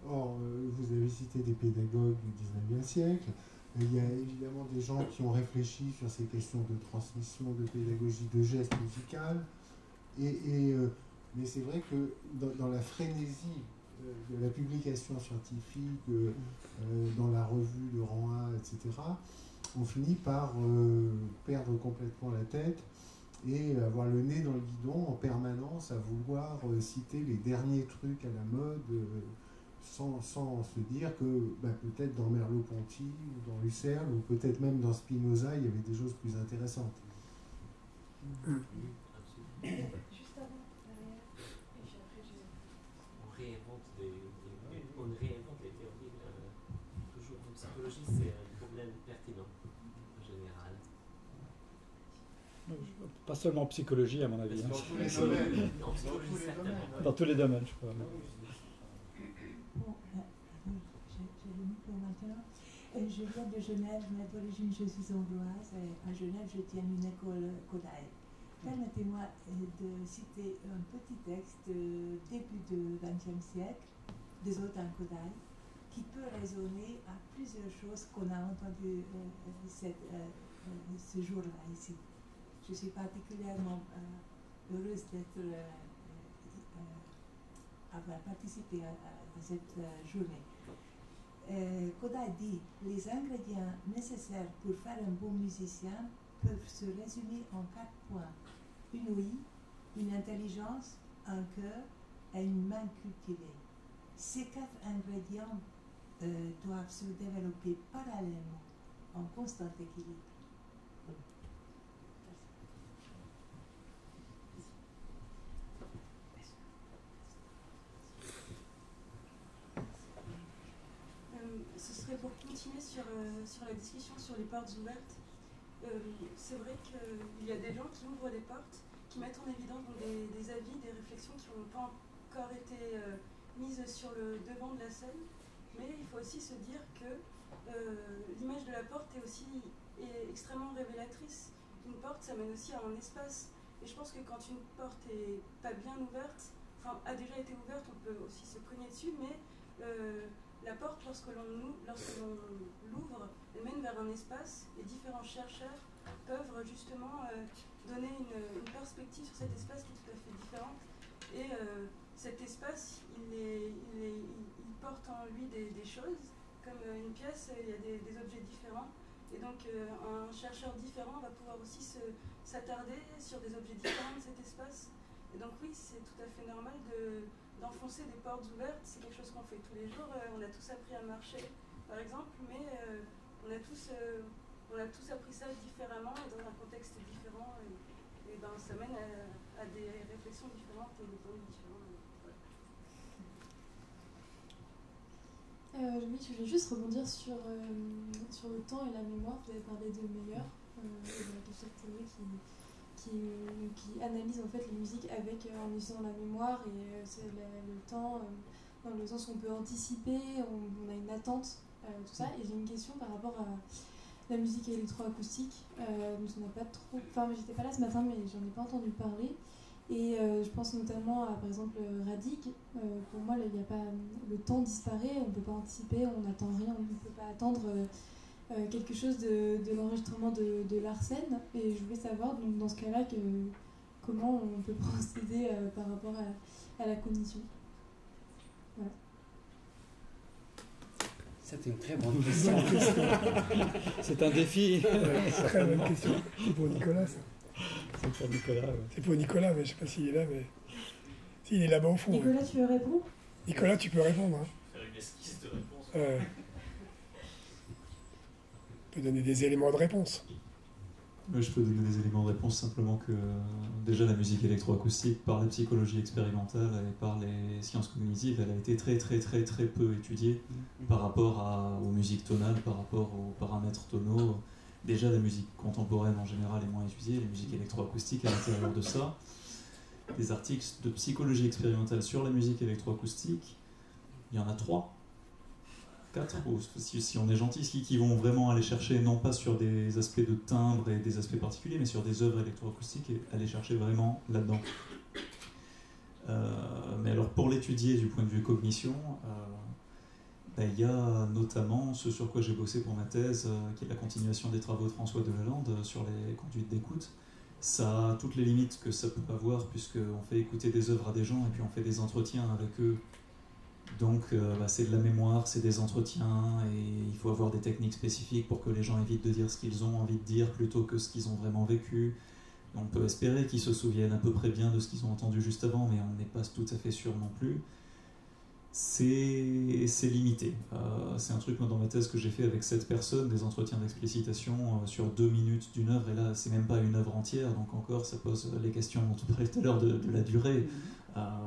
vous avez cité des pédagogues du 19e siècle, il y a évidemment des gens qui ont réfléchi sur ces questions de transmission, de pédagogie, de gestes musicaux, mais c'est vrai que dans la frénésie de la publication scientifique, dans la revue de rang 1, etc., on finit par perdre complètement la tête et avoir le nez dans le guidon en permanence à vouloir citer les derniers trucs à la mode, sans se dire que peut-être dans Merleau-Ponty ou dans Husserl ou peut-être même dans Spinoza il y avait des choses plus intéressantes. Juste avant, derrière, et puis après on réinvente les théories. Toujours en psychologie, c'est un problème pertinent en général. Pas seulement en psychologie, à mon avis. Dans tous les domaines. Dans tous les domaines, je crois. Bon, j'ai le micro maintenant. Je viens de Genève, mais d'origine je suis angloise. À Genève, je tiens une école Kodály. Permettez-moi de citer un petit texte début du XXe siècle des auteurs Kodály qui peut résonner à plusieurs choses qu'on a entendues ce jour-là ici. Je suis particulièrement heureuse avoir participé à cette journée. Kodály dit « Les ingrédients nécessaires pour faire un bon musicien peuvent se résumer en 4 points. Une ouïe, une intelligence, un cœur et une main cultivée. Ces 4 ingrédients doivent se développer parallèlement, en constant équilibre. » ce serait pour continuer sur la discussion sur les portes ouvertes. C'est vrai qu'il y a des gens qui ouvrent des portes, qui mettent en évidence des avis, des réflexions qui n'ont pas encore été mises sur le devant de la scène. Mais il faut aussi se dire que l'image de la porte est extrêmement révélatrice. Une porte, ça mène aussi à un espace. Et je pense que quand une porte est pas bien ouverte, enfin a déjà été ouverte, on peut aussi se cogner dessus, mais la porte, lorsque l'on l'ouvre, elle mène vers un espace et différents chercheurs peuvent justement donner une perspective sur cet espace qui est tout à fait différente. Et cet espace, il porte en lui des choses. Comme une pièce, il y a des objets différents. Et donc un chercheur différent va pouvoir aussi s'attarder sur des objets différents de cet espace. Et donc oui, c'est tout à fait normal d'enfoncer des portes ouvertes. C'est quelque chose qu'on fait tous les jours. On a tous appris à marcher, par exemple, mais on a tous appris ça différemment et dans un contexte différent. Et ça mène à des réflexions différentes et des points différents. Oui, je voulais juste rebondir sur le temps et la mémoire. Vous avez parlé de Meyer, de cette théorie qui analyse en fait les musiques en utilisant la mémoire et c'est le temps dans le sens où on peut anticiper, on a une attente, tout ça. Et j'ai une question par rapport à la musique électroacoustique, dont on n'a pas trop... Enfin, j'étais pas là ce matin, mais j'en ai pas entendu parler. Et je pense notamment à, par exemple, Radig. Pour moi, il n'y a pas... Le temps disparaît, on ne peut pas anticiper, on n'attend rien, on ne peut pas attendre quelque chose de l'enregistrement de Larsen. Et je voulais savoir, donc, dans ce cas-là, comment on peut procéder par rapport à la cognition. Voilà. C'est une très bonne question. C'est un défi. Très bonne question. C'est pour Nicolas, ça. C'est pour Nicolas. Ouais. C'est pour Nicolas, mais je ne sais pas s'il est là, mais s'il est là-bas au fond. Nicolas, tu veux répondre ? Nicolas, tu peux répondre. Hein. Faire une esquisse de réponse. peut donner des éléments de réponse. Je peux donner des éléments de réponse simplement que déjà la musique électroacoustique par la psychologie expérimentale et par les sciences cognitives, elle a été très peu étudiée par rapport aux musiques tonales, par rapport aux paramètres tonaux. Déjà la musique contemporaine en général est moins étudiée, la musique électroacoustique à l'intérieur de ça. Des articles de psychologie expérimentale sur la musique électroacoustique, il y en a 3. 4, ou si on est gentil, qui vont vraiment aller chercher, non pas sur des aspects de timbre et des aspects particuliers, mais sur des œuvres électroacoustiques et aller chercher vraiment là-dedans. Mais alors pour l'étudier du point de vue cognition, il y a notamment ce sur quoi j'ai bossé pour ma thèse, qui est la continuation des travaux de François Delalande sur les conduites d'écoute. Ça a toutes les limites que ça peut avoir, puisqu'on fait écouter des œuvres à des gens et puis on fait des entretiens avec eux. Donc c'est de la mémoire, c'est des entretiens, et il faut avoir des techniques spécifiques pour que les gens évitent de dire ce qu'ils ont envie de dire plutôt que ce qu'ils ont vraiment vécu. On peut espérer qu'ils se souviennent à peu près bien de ce qu'ils ont entendu juste avant, mais on n'est pas tout à fait sûr non plus. C'est limité. C'est un truc dans ma thèse que j'ai fait avec 7 personnes, des entretiens d'explicitation sur 2 minutes d'une œuvre, et là c'est même pas une œuvre entière, donc encore ça pose les questions dont on parlait tout à l'heure de la durée.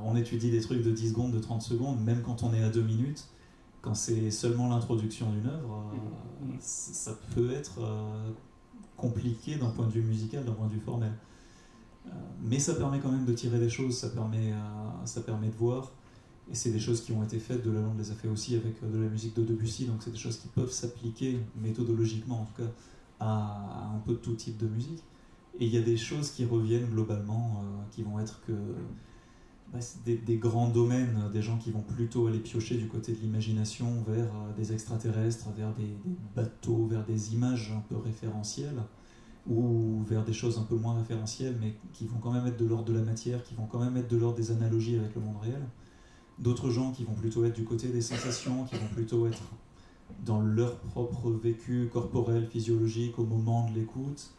On étudie des trucs de 10 secondes, de 30 secondes, même quand on est à 2 minutes. Quand c'est seulement l'introduction d'une œuvre, ça peut être compliqué d'un point de vue musical, d'un point de vue formel. Mais ça permet quand même de tirer des choses, ça permet de voir. Et c'est des choses qui ont été faites, Delalande les a fait aussi avec de la musique de Debussy, donc c'est des choses qui peuvent s'appliquer méthodologiquement en tout cas à un peu de tout type de musique. Et il y a des choses qui reviennent globalement, qui vont être que des grands domaines, des gens qui vont plutôt aller piocher du côté de l'imagination vers des extraterrestres, vers des bateaux, vers des images un peu référentielles, ou vers des choses un peu moins référentielles, mais qui vont quand même être de l'ordre de la matière, qui vont quand même être de l'ordre des analogies avec le monde réel. D'autres gens qui vont plutôt être du côté des sensations, qui vont plutôt être dans leur propre vécu corporel, physiologique, au moment de l'écoute.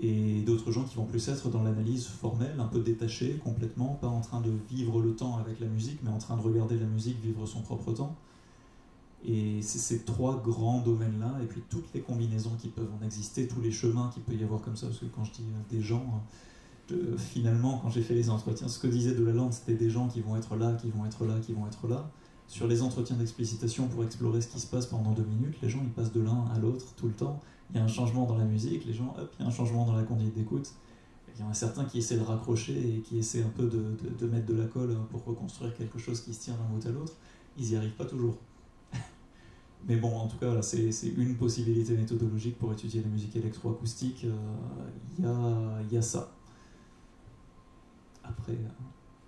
Et d'autres gens qui vont plus être dans l'analyse formelle, un peu détachée, complètement, pas en train de vivre le temps avec la musique, mais en train de regarder la musique vivre son propre temps. Et c'est ces 3 grands domaines-là, et puis toutes les combinaisons qui peuvent en exister, tous les chemins qu'il peut y avoir comme ça, parce que quand je dis des gens, finalement, quand j'ai fait les entretiens, ce que disait Delalande, c'était des gens qui vont être là, qui vont être là, qui vont être là. Sur les entretiens d'explicitation pour explorer ce qui se passe pendant 2 minutes, les gens ils passent de l'un à l'autre tout le temps. Il y a un changement dans la musique, les gens, hop, il y a un changement dans la conduite d'écoute. Il y en a certains qui essaient de raccrocher et qui essaient un peu de mettre de la colle pour reconstruire quelque chose qui se tient d'un bout à l'autre. Ils n'y arrivent pas toujours. Mais bon, en tout cas, là, c'est une possibilité méthodologique pour étudier la musique électroacoustique. Il y a ça. Après,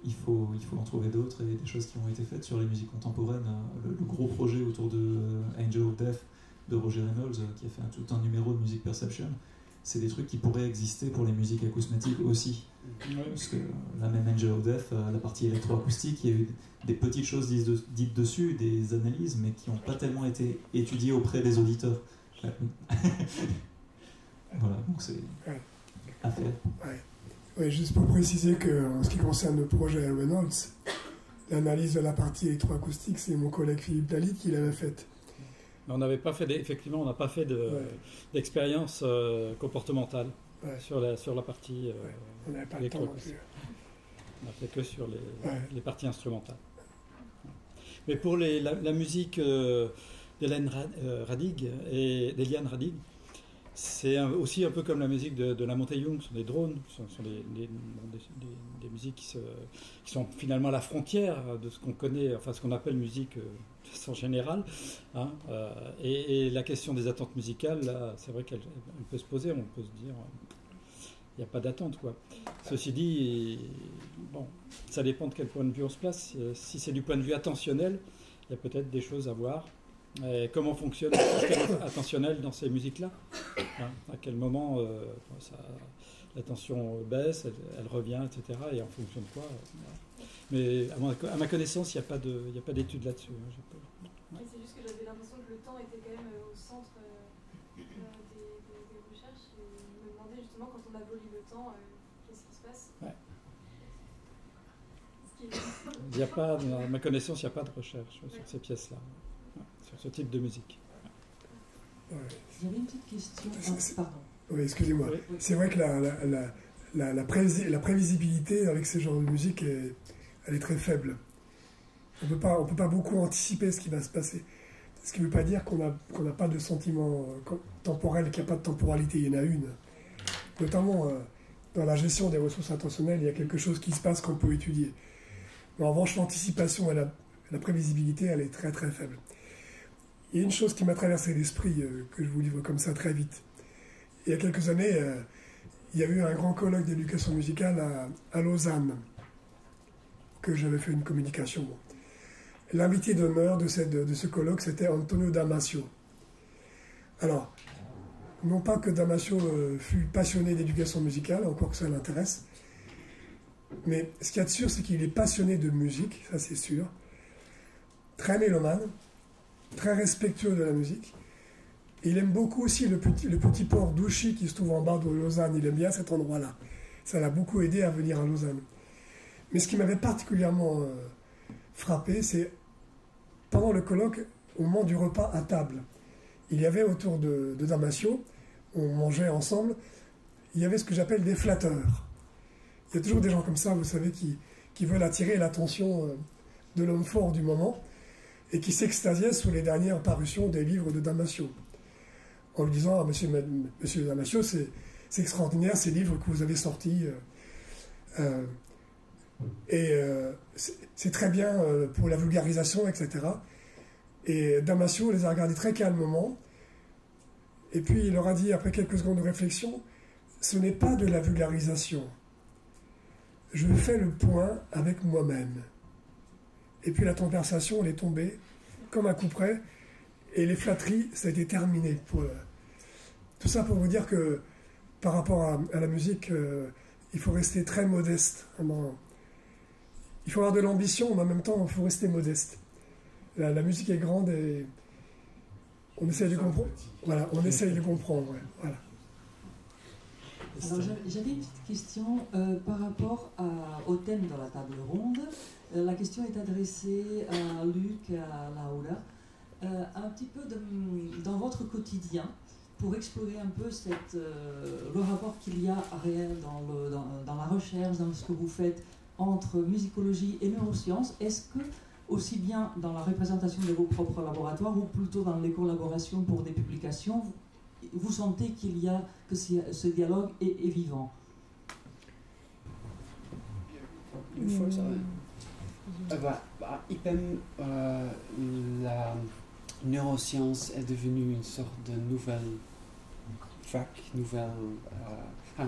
il faut en trouver d'autres, et des choses qui ont été faites sur les musiques contemporaines. Le gros projet autour de Angel of Death de Roger Reynolds, qui a fait tout un numéro de music perception, c'est des trucs qui pourraient exister pour les musiques acousmatiques aussi. Parce que la même Angel of Death, la partie électroacoustique, il y a eu des petites choses dites dessus, des analyses, mais qui n'ont pas tellement été étudiées auprès des auditeurs. Voilà, donc c'est à faire. Oui, juste pour préciser qu'en ce qui concerne le projet Reynolds, l'analyse de la partie électroacoustique, c'est mon collègue Philippe Lalit qui l'avait faite. On n'avait pas fait, effectivement, on n'a pas fait d'expérience comportementale sur la partie on n'avait pas le temps non plus. On n'a fait que sur les parties instrumentales. Mais pour la musique d'Eliane Radig et d'Eliane Radig, c'est aussi un peu comme la musique de la Monte Young, ce sont des drones, ce sont des musiques qui sont finalement à la frontière de ce qu'on connaît, enfin ce qu'on appelle musique de façon générale. Hein, et la question des attentes musicales, là, c'est vrai qu'elle peut se poser, on peut se dire, il n'y a pas d'attente, quoi. Ceci dit, bon, ça dépend de quel point de vue on se place. Si c'est du point de vue attentionnel, il y a peut-être des choses à voir. Et comment fonctionne le système attentionnel dans ces musiques-là, hein, à quel moment l'attention baisse, elle revient, etc. Et en fonction de quoi. Mais à ma connaissance, il n'y a pas d'études là-dessus. Hein, c'est juste que j'avais l'impression que le temps était quand même au centre des recherches. Et je me demandais justement, quand on abolit le temps, qu'est-ce qui se passe? Il y a pas, à ma connaissance, il n'y a pas de recherche sur ces pièces-là. Sur ce type de musique. J'avais une petite question. Pardon. Oui, excusez-moi. Oui. C'est vrai que la prévisibilité avec ce genre de musique, elle est très faible. On peut pas beaucoup anticiper ce qui va se passer. Ce qui ne veut pas dire qu'on n'a pas de sentiment temporel, qu'il n'y a pas de temporalité. Il y en a une. Notamment dans la gestion des ressources intentionnelles, il y a quelque chose qui se passe qu'on peut étudier. Mais en revanche, l'anticipation et la prévisibilité, elle est très très faible. Il y a une chose qui m'a traversé l'esprit, que je vous livre comme ça très vite. Il y a quelques années, il y a eu un grand colloque d'éducation musicale à Lausanne, que j'avais fait une communication. L'invité d'honneur de ce colloque, c'était Antonio Damasio. Alors, non pas que Damasio fût passionné d'éducation musicale, encore que ça l'intéresse, mais ce qu'il y a de sûr, c'est qu'il est passionné de musique, ça c'est sûr, très mélomane, très respectueux de la musique. Et il aime beaucoup aussi le petit port d'Ouchy qui se trouve en bas de Lausanne. Il aime bien cet endroit-là. Ça l'a beaucoup aidé à venir à Lausanne. Mais ce qui m'avait particulièrement frappé, c'est pendant le colloque, au moment du repas à table, il y avait autour de Damasio, on mangeait ensemble, il y avait ce que j'appelle des flatteurs. Il y a toujours des gens comme ça, vous savez, qui veulent attirer l'attention de l'homme fort du moment et qui s'extasiaient sous les dernières parutions des livres de Damasio. En lui disant, monsieur Damasio, c'est extraordinaire ces livres que vous avez sortis. C'est très bien pour la vulgarisation, etc. Et Damasio les a regardés très calmement. Et puis il leur a dit, après quelques secondes de réflexion, ce n'est pas de la vulgarisation. Je fais le point avec moi-même. Et puis la conversation, elle est tombée comme un coup près. Et les flatteries, ça a été terminé. Tout ça pour vous dire que par rapport à la musique, il faut rester très modeste. Il faut avoir de l'ambition, mais en même temps, il faut rester modeste. La musique est grande et on essaye de comprendre. Voilà, on essaye de comprendre. Ouais, voilà. Alors j'avais une petite question par rapport au thème de la table ronde. La question est adressée à Luc et à Laura. Un petit peu dans votre quotidien, pour explorer un peu le rapport qu'il y a réel dans la recherche, dans ce que vous faites entre musicologie et neurosciences. Est-ce que, aussi bien dans la représentation de vos propres laboratoires ou plutôt dans les collaborations pour des publications, vous sentez que ce dialogue est vivant? Ik ben, la neuroscience est devenue une sorte de nouvelle fac,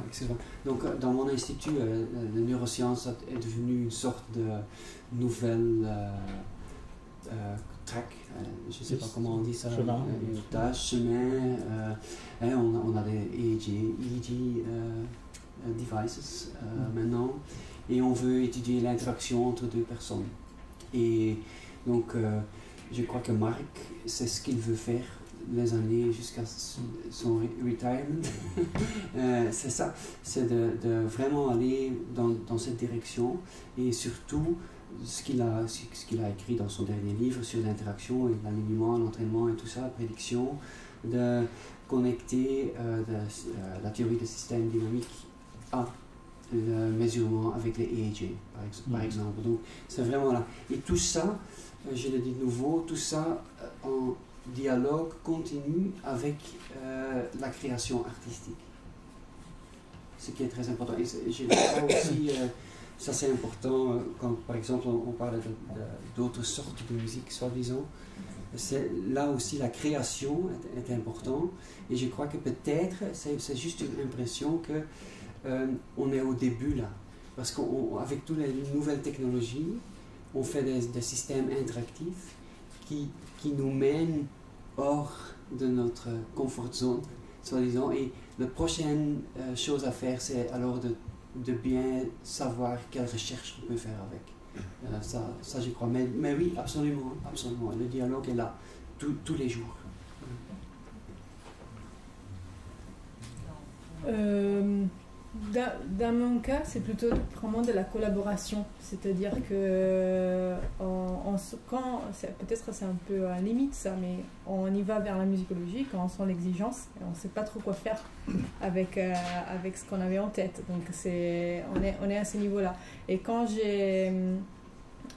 excusez-moi. Donc, dans mon institut, la neuroscience est devenue une sorte de nouvelle track, je ne sais pas comment on dit ça, une tâche, chemin. On a des EEG devices maintenant, et on veut étudier l'interaction entre deux personnes. Et donc, je crois que Marc, c'est ce qu'il veut faire les années jusqu'à son retirement. C'est ça, c'est de vraiment aller dans cette direction, et surtout ce qu'il a écrit dans son dernier livre sur l'interaction et l'alignement, l'entraînement et tout ça, la prédiction, de connecter la théorie des systèmes dynamiques à le mesurement avec les EEG, par exemple. Donc, c'est vraiment là. Et tout ça, je le dis de nouveau, tout ça en dialogue continu avec la création artistique. Ce qui est très important. Et je crois aussi, ça c'est important, quand par exemple on parle d'autres sortes de musique, soi-disant, là aussi la création est importante. Et je crois que peut-être, c'est juste une impression que on est au début là, parce qu'avec toutes les nouvelles technologies, on fait des systèmes interactifs qui nous mènent hors de notre comfort zone, soi-disant, et la prochaine chose à faire, c'est alors de bien savoir quelle recherche on peut faire avec. Ça je crois, mais oui, absolument, le dialogue est là, tous les jours. Dans mon cas, c'est plutôt vraiment de la collaboration. C'est-à-dire que peut-être c'est un peu à la limite ça, mais on y va vers la musicologie quand on sent l'exigence et on ne sait pas trop quoi faire avec ce qu'on avait en tête. Donc on est à ce niveau-là. Et quand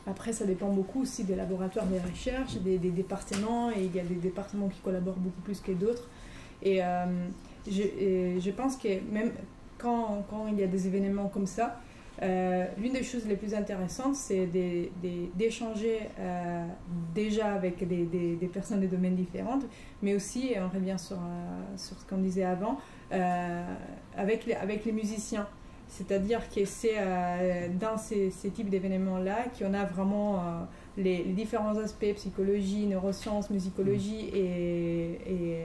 après, ça dépend beaucoup aussi des laboratoires de recherche, des départements, et il y a des départements qui collaborent beaucoup plus que d'autres. Et je pense que même quand il y a des événements comme ça, l'une des choses les plus intéressantes, c'est d'échanger déjà avec des personnes de domaines différents, mais aussi, et on revient sur ce qu'on disait avant, avec les musiciens. C'est-à-dire que c'est dans ces types d'événements-là qu'on a vraiment les différents aspects, psychologie, neurosciences, musicologie et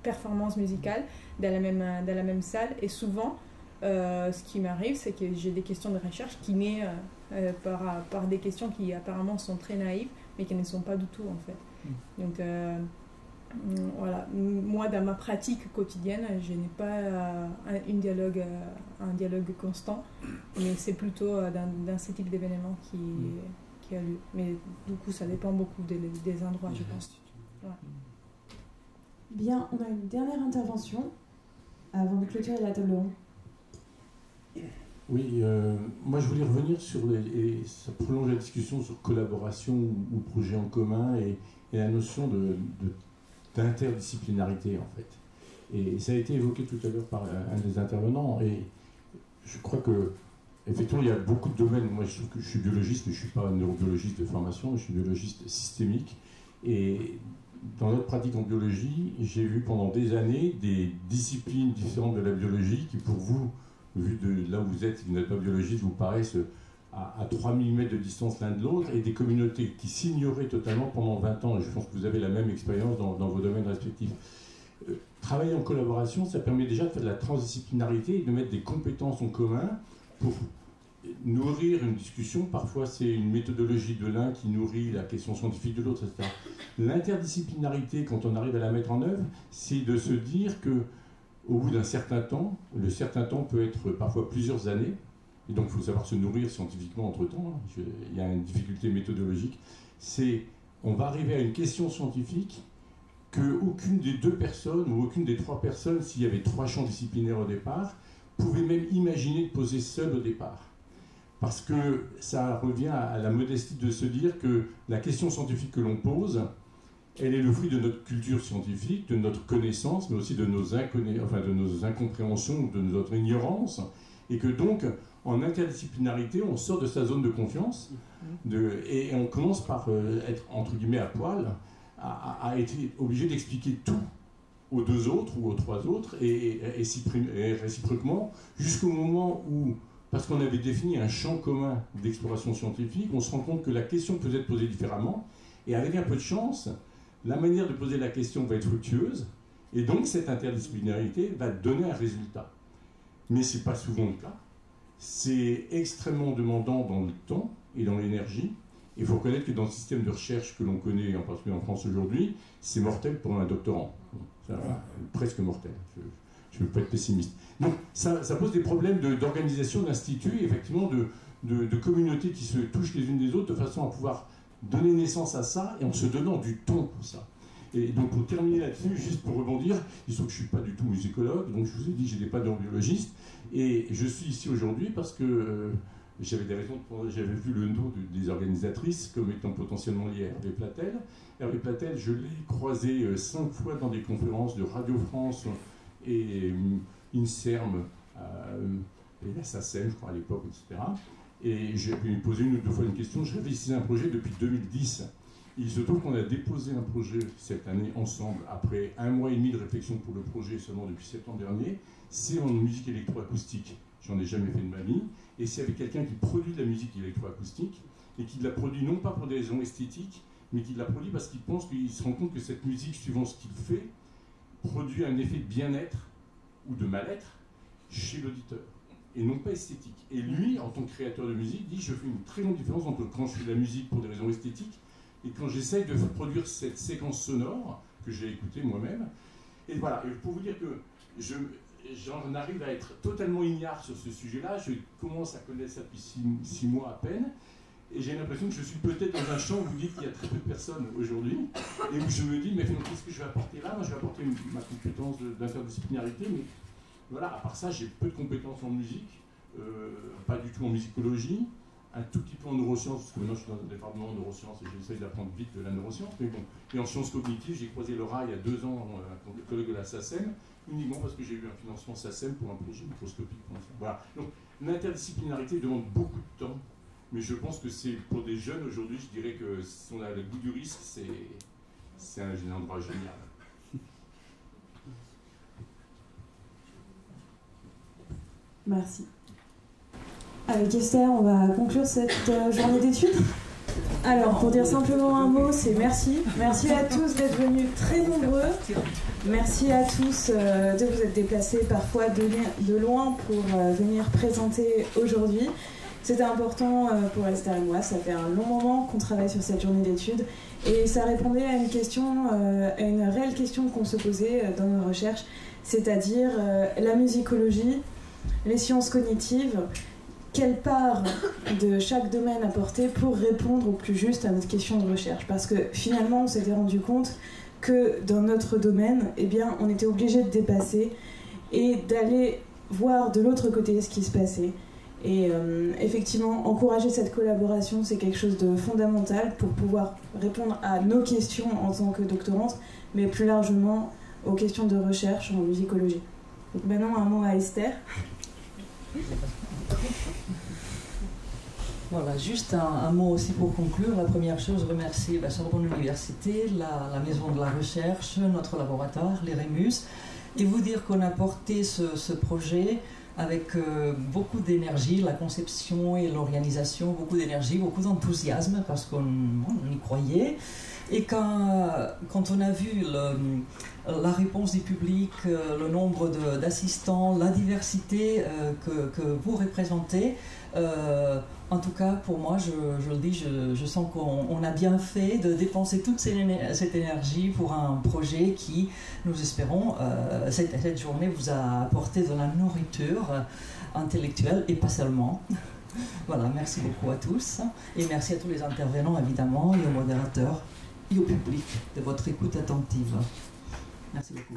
performance musicale dans la même salle. Et souvent, ce qui m'arrive, c'est que j'ai des questions de recherche qui naissent par des questions qui apparemment sont très naïves, mais qui ne sont pas du tout en fait. Donc voilà, moi dans ma pratique quotidienne, je n'ai pas un dialogue constant, mais c'est plutôt dans ce type d'événement qui a lieu. Mais du coup, ça dépend beaucoup des endroits, je pense. Ouais. Bien, on a une dernière intervention avant de clôturer la table ronde. Oui, moi je voulais revenir sur ça prolonge la discussion sur collaboration ou projet en commun et la notion d'interdisciplinarité en fait. Et ça a été évoqué tout à l'heure par un des intervenants et je crois que effectivement il y a beaucoup de domaines. Moi je trouve que je suis biologiste mais je ne suis pas un neurobiologiste de formation, je suis biologiste systémique et dans notre pratique en biologie, j'ai vu pendant des années des disciplines différentes de la biologie qui pour vous, vu de là où vous êtes, si vous n'êtes pas biologiste, vous paraissent à 3000 mètres de distance l'un de l'autre, et des communautés qui s'ignoraient totalement pendant 20 ans, et je pense que vous avez la même expérience dans vos domaines respectifs. Travailler en collaboration, ça permet déjà de faire de la transdisciplinarité et de mettre des compétences en commun pour nourrir une discussion. Parfois, c'est une méthodologie de l'un qui nourrit la question scientifique de l'autre, etc. L'interdisciplinarité, quand on arrive à la mettre en œuvre, c'est de se dire que au bout d'un certain temps, le certain temps peut être parfois plusieurs années, et donc il faut savoir se nourrir scientifiquement entre-temps, il y a une difficulté méthodologique, on va arriver à une question scientifique qu'aucune des deux personnes, ou aucune des trois personnes, s'il y avait trois champs disciplinaires au départ, pouvait même imaginer de poser seul au départ. Parce que ça revient à la modestie de se dire que la question scientifique que l'on pose, elle est le fruit de notre culture scientifique, de notre connaissance, mais aussi de nos incompréhensions, de notre ignorance, et que donc, en interdisciplinarité, on sort de sa zone de confiance, et on commence par être, entre guillemets, à poil, à être obligé d'expliquer tout aux deux autres ou aux trois autres, et réciproquement, jusqu'au moment où, parce qu'on avait défini un champ commun d'exploration scientifique, on se rend compte que la question peut être posée différemment, et avec un peu de chance, la manière de poser la question va être fructueuse, et donc cette interdisciplinarité va donner un résultat. Mais ce n'est pas souvent le cas. C'est extrêmement demandant dans le temps et dans l'énergie. Il faut reconnaître que dans le système de recherche que l'on connaît, en particulier en France aujourd'hui, c'est mortel pour un doctorant. Presque mortel. Je ne veux pas être pessimiste. Donc ça pose des problèmes d'organisation d'instituts, effectivement de communautés qui se touchent les unes des autres de façon à pouvoir donner naissance à ça et en se donnant du temps pour ça. Et donc pour terminer là-dessus, juste pour rebondir, il se trouve que je ne suis pas du tout musicologue, donc je vous ai dit que je n'étais pas neurobiologiste, et je suis ici aujourd'hui parce que j'avais des raisons, j'avais vu le nom des organisatrices comme étant potentiellement liées à Hervé Platel. Hervé Platel, je l'ai croisé 5 fois dans des conférences de Radio France et INSERM, et la SACEM, je crois à l'époque, etc. Et j'ai pu lui poser une ou deux fois une question. Je révisais un projet depuis 2010. Il se trouve qu'on a déposé un projet cette année ensemble, après 1 mois et demi de réflexion pour le projet, seulement depuis septembre dernier. C'est en musique électroacoustique. J'en ai jamais fait de ma vie. Et c'est avec quelqu'un qui produit de la musique électroacoustique, et qui la produit non pas pour des raisons esthétiques, mais qui la produit parce qu'il pense qu'il se rend compte que cette musique, suivant ce qu'il fait, produit un effet de bien-être ou de mal-être chez l'auditeur, et non pas esthétique. Et lui, en tant que créateur de musique, dit: je fais une très grande différence entre quand je fais de la musique pour des raisons esthétiques et quand j'essaye de produire cette séquence sonore que j'ai écoutée moi-même. Et voilà, et pour vous dire que j'en arrive à être totalement ignare sur ce sujet-là. Je commence à connaître ça depuis 6 mois à peine. Et j'ai l'impression que je suis peut-être dans un champ où vous dites qu'il y a très peu de personnes aujourd'hui, et où je me dis, mais qu'est-ce que je vais apporter là? Moi, je vais apporter ma compétence d'interdisciplinarité, mais voilà, à part ça, j'ai peu de compétences en musique, pas du tout en musicologie, un tout petit peu en neurosciences, parce que maintenant je suis dans un département en neurosciences et j'essaie d'apprendre vite de la neuroscience, mais bon. Et en sciences cognitives, j'ai croisé Laura il y a 2 ans, un collègue de la SACEM, uniquement parce que j'ai eu un financement SACEM pour un projet microscopique. Voilà. Donc l'interdisciplinarité demande beaucoup de temps, mais je pense que c'est pour des jeunes aujourd'hui, je dirais que si on a le goût du risque, c'est un endroit génial. Merci. Avec Esther, on va conclure cette journée d'études. Alors, pour dire simplement un mot, c'est merci. Merci à tous d'être venus très nombreux. Merci à tous de vous être déplacés parfois de loin pour venir présenter aujourd'hui. C'était important pour Esther et moi. Ça fait un long moment qu'on travaille sur cette journée d'études. Et ça répondait à une question, à une réelle question qu'on se posait dans nos recherches, c'est-à-dire la musicologie, les sciences cognitives, quelle part de chaque domaine apporter pour répondre au plus juste à notre question de recherche. Parce que finalement, on s'était rendu compte que dans notre domaine, eh bien, on était obligé de dépasser et d'aller voir de l'autre côté ce qui se passait. Et effectivement, encourager cette collaboration, c'est quelque chose de fondamental pour pouvoir répondre à nos questions en tant que doctorante, mais plus largement aux questions de recherche en musicologie. Donc maintenant, un mot à Esther. Voilà, juste un mot aussi pour conclure. La première chose, remercier la Sorbonne Université, la Maison de la Recherche, notre laboratoire, les REMUS, et vous dire qu'on a porté ce projet avec beaucoup d'énergie, la conception et l'organisation, beaucoup d'énergie, beaucoup d'enthousiasme, parce qu'on y croyait. Et quand on a vu la réponse du public, le nombre d'assistants, la diversité que vous représentez, en tout cas pour moi, je le dis, je sens qu'on a bien fait de dépenser toute cette énergie pour un projet qui, nous espérons, cette journée vous a apporté de la nourriture intellectuelle et pas seulement. Voilà, merci beaucoup à tous et merci à tous les intervenants évidemment et aux modérateurs et au public de votre écoute attentive. Merci beaucoup.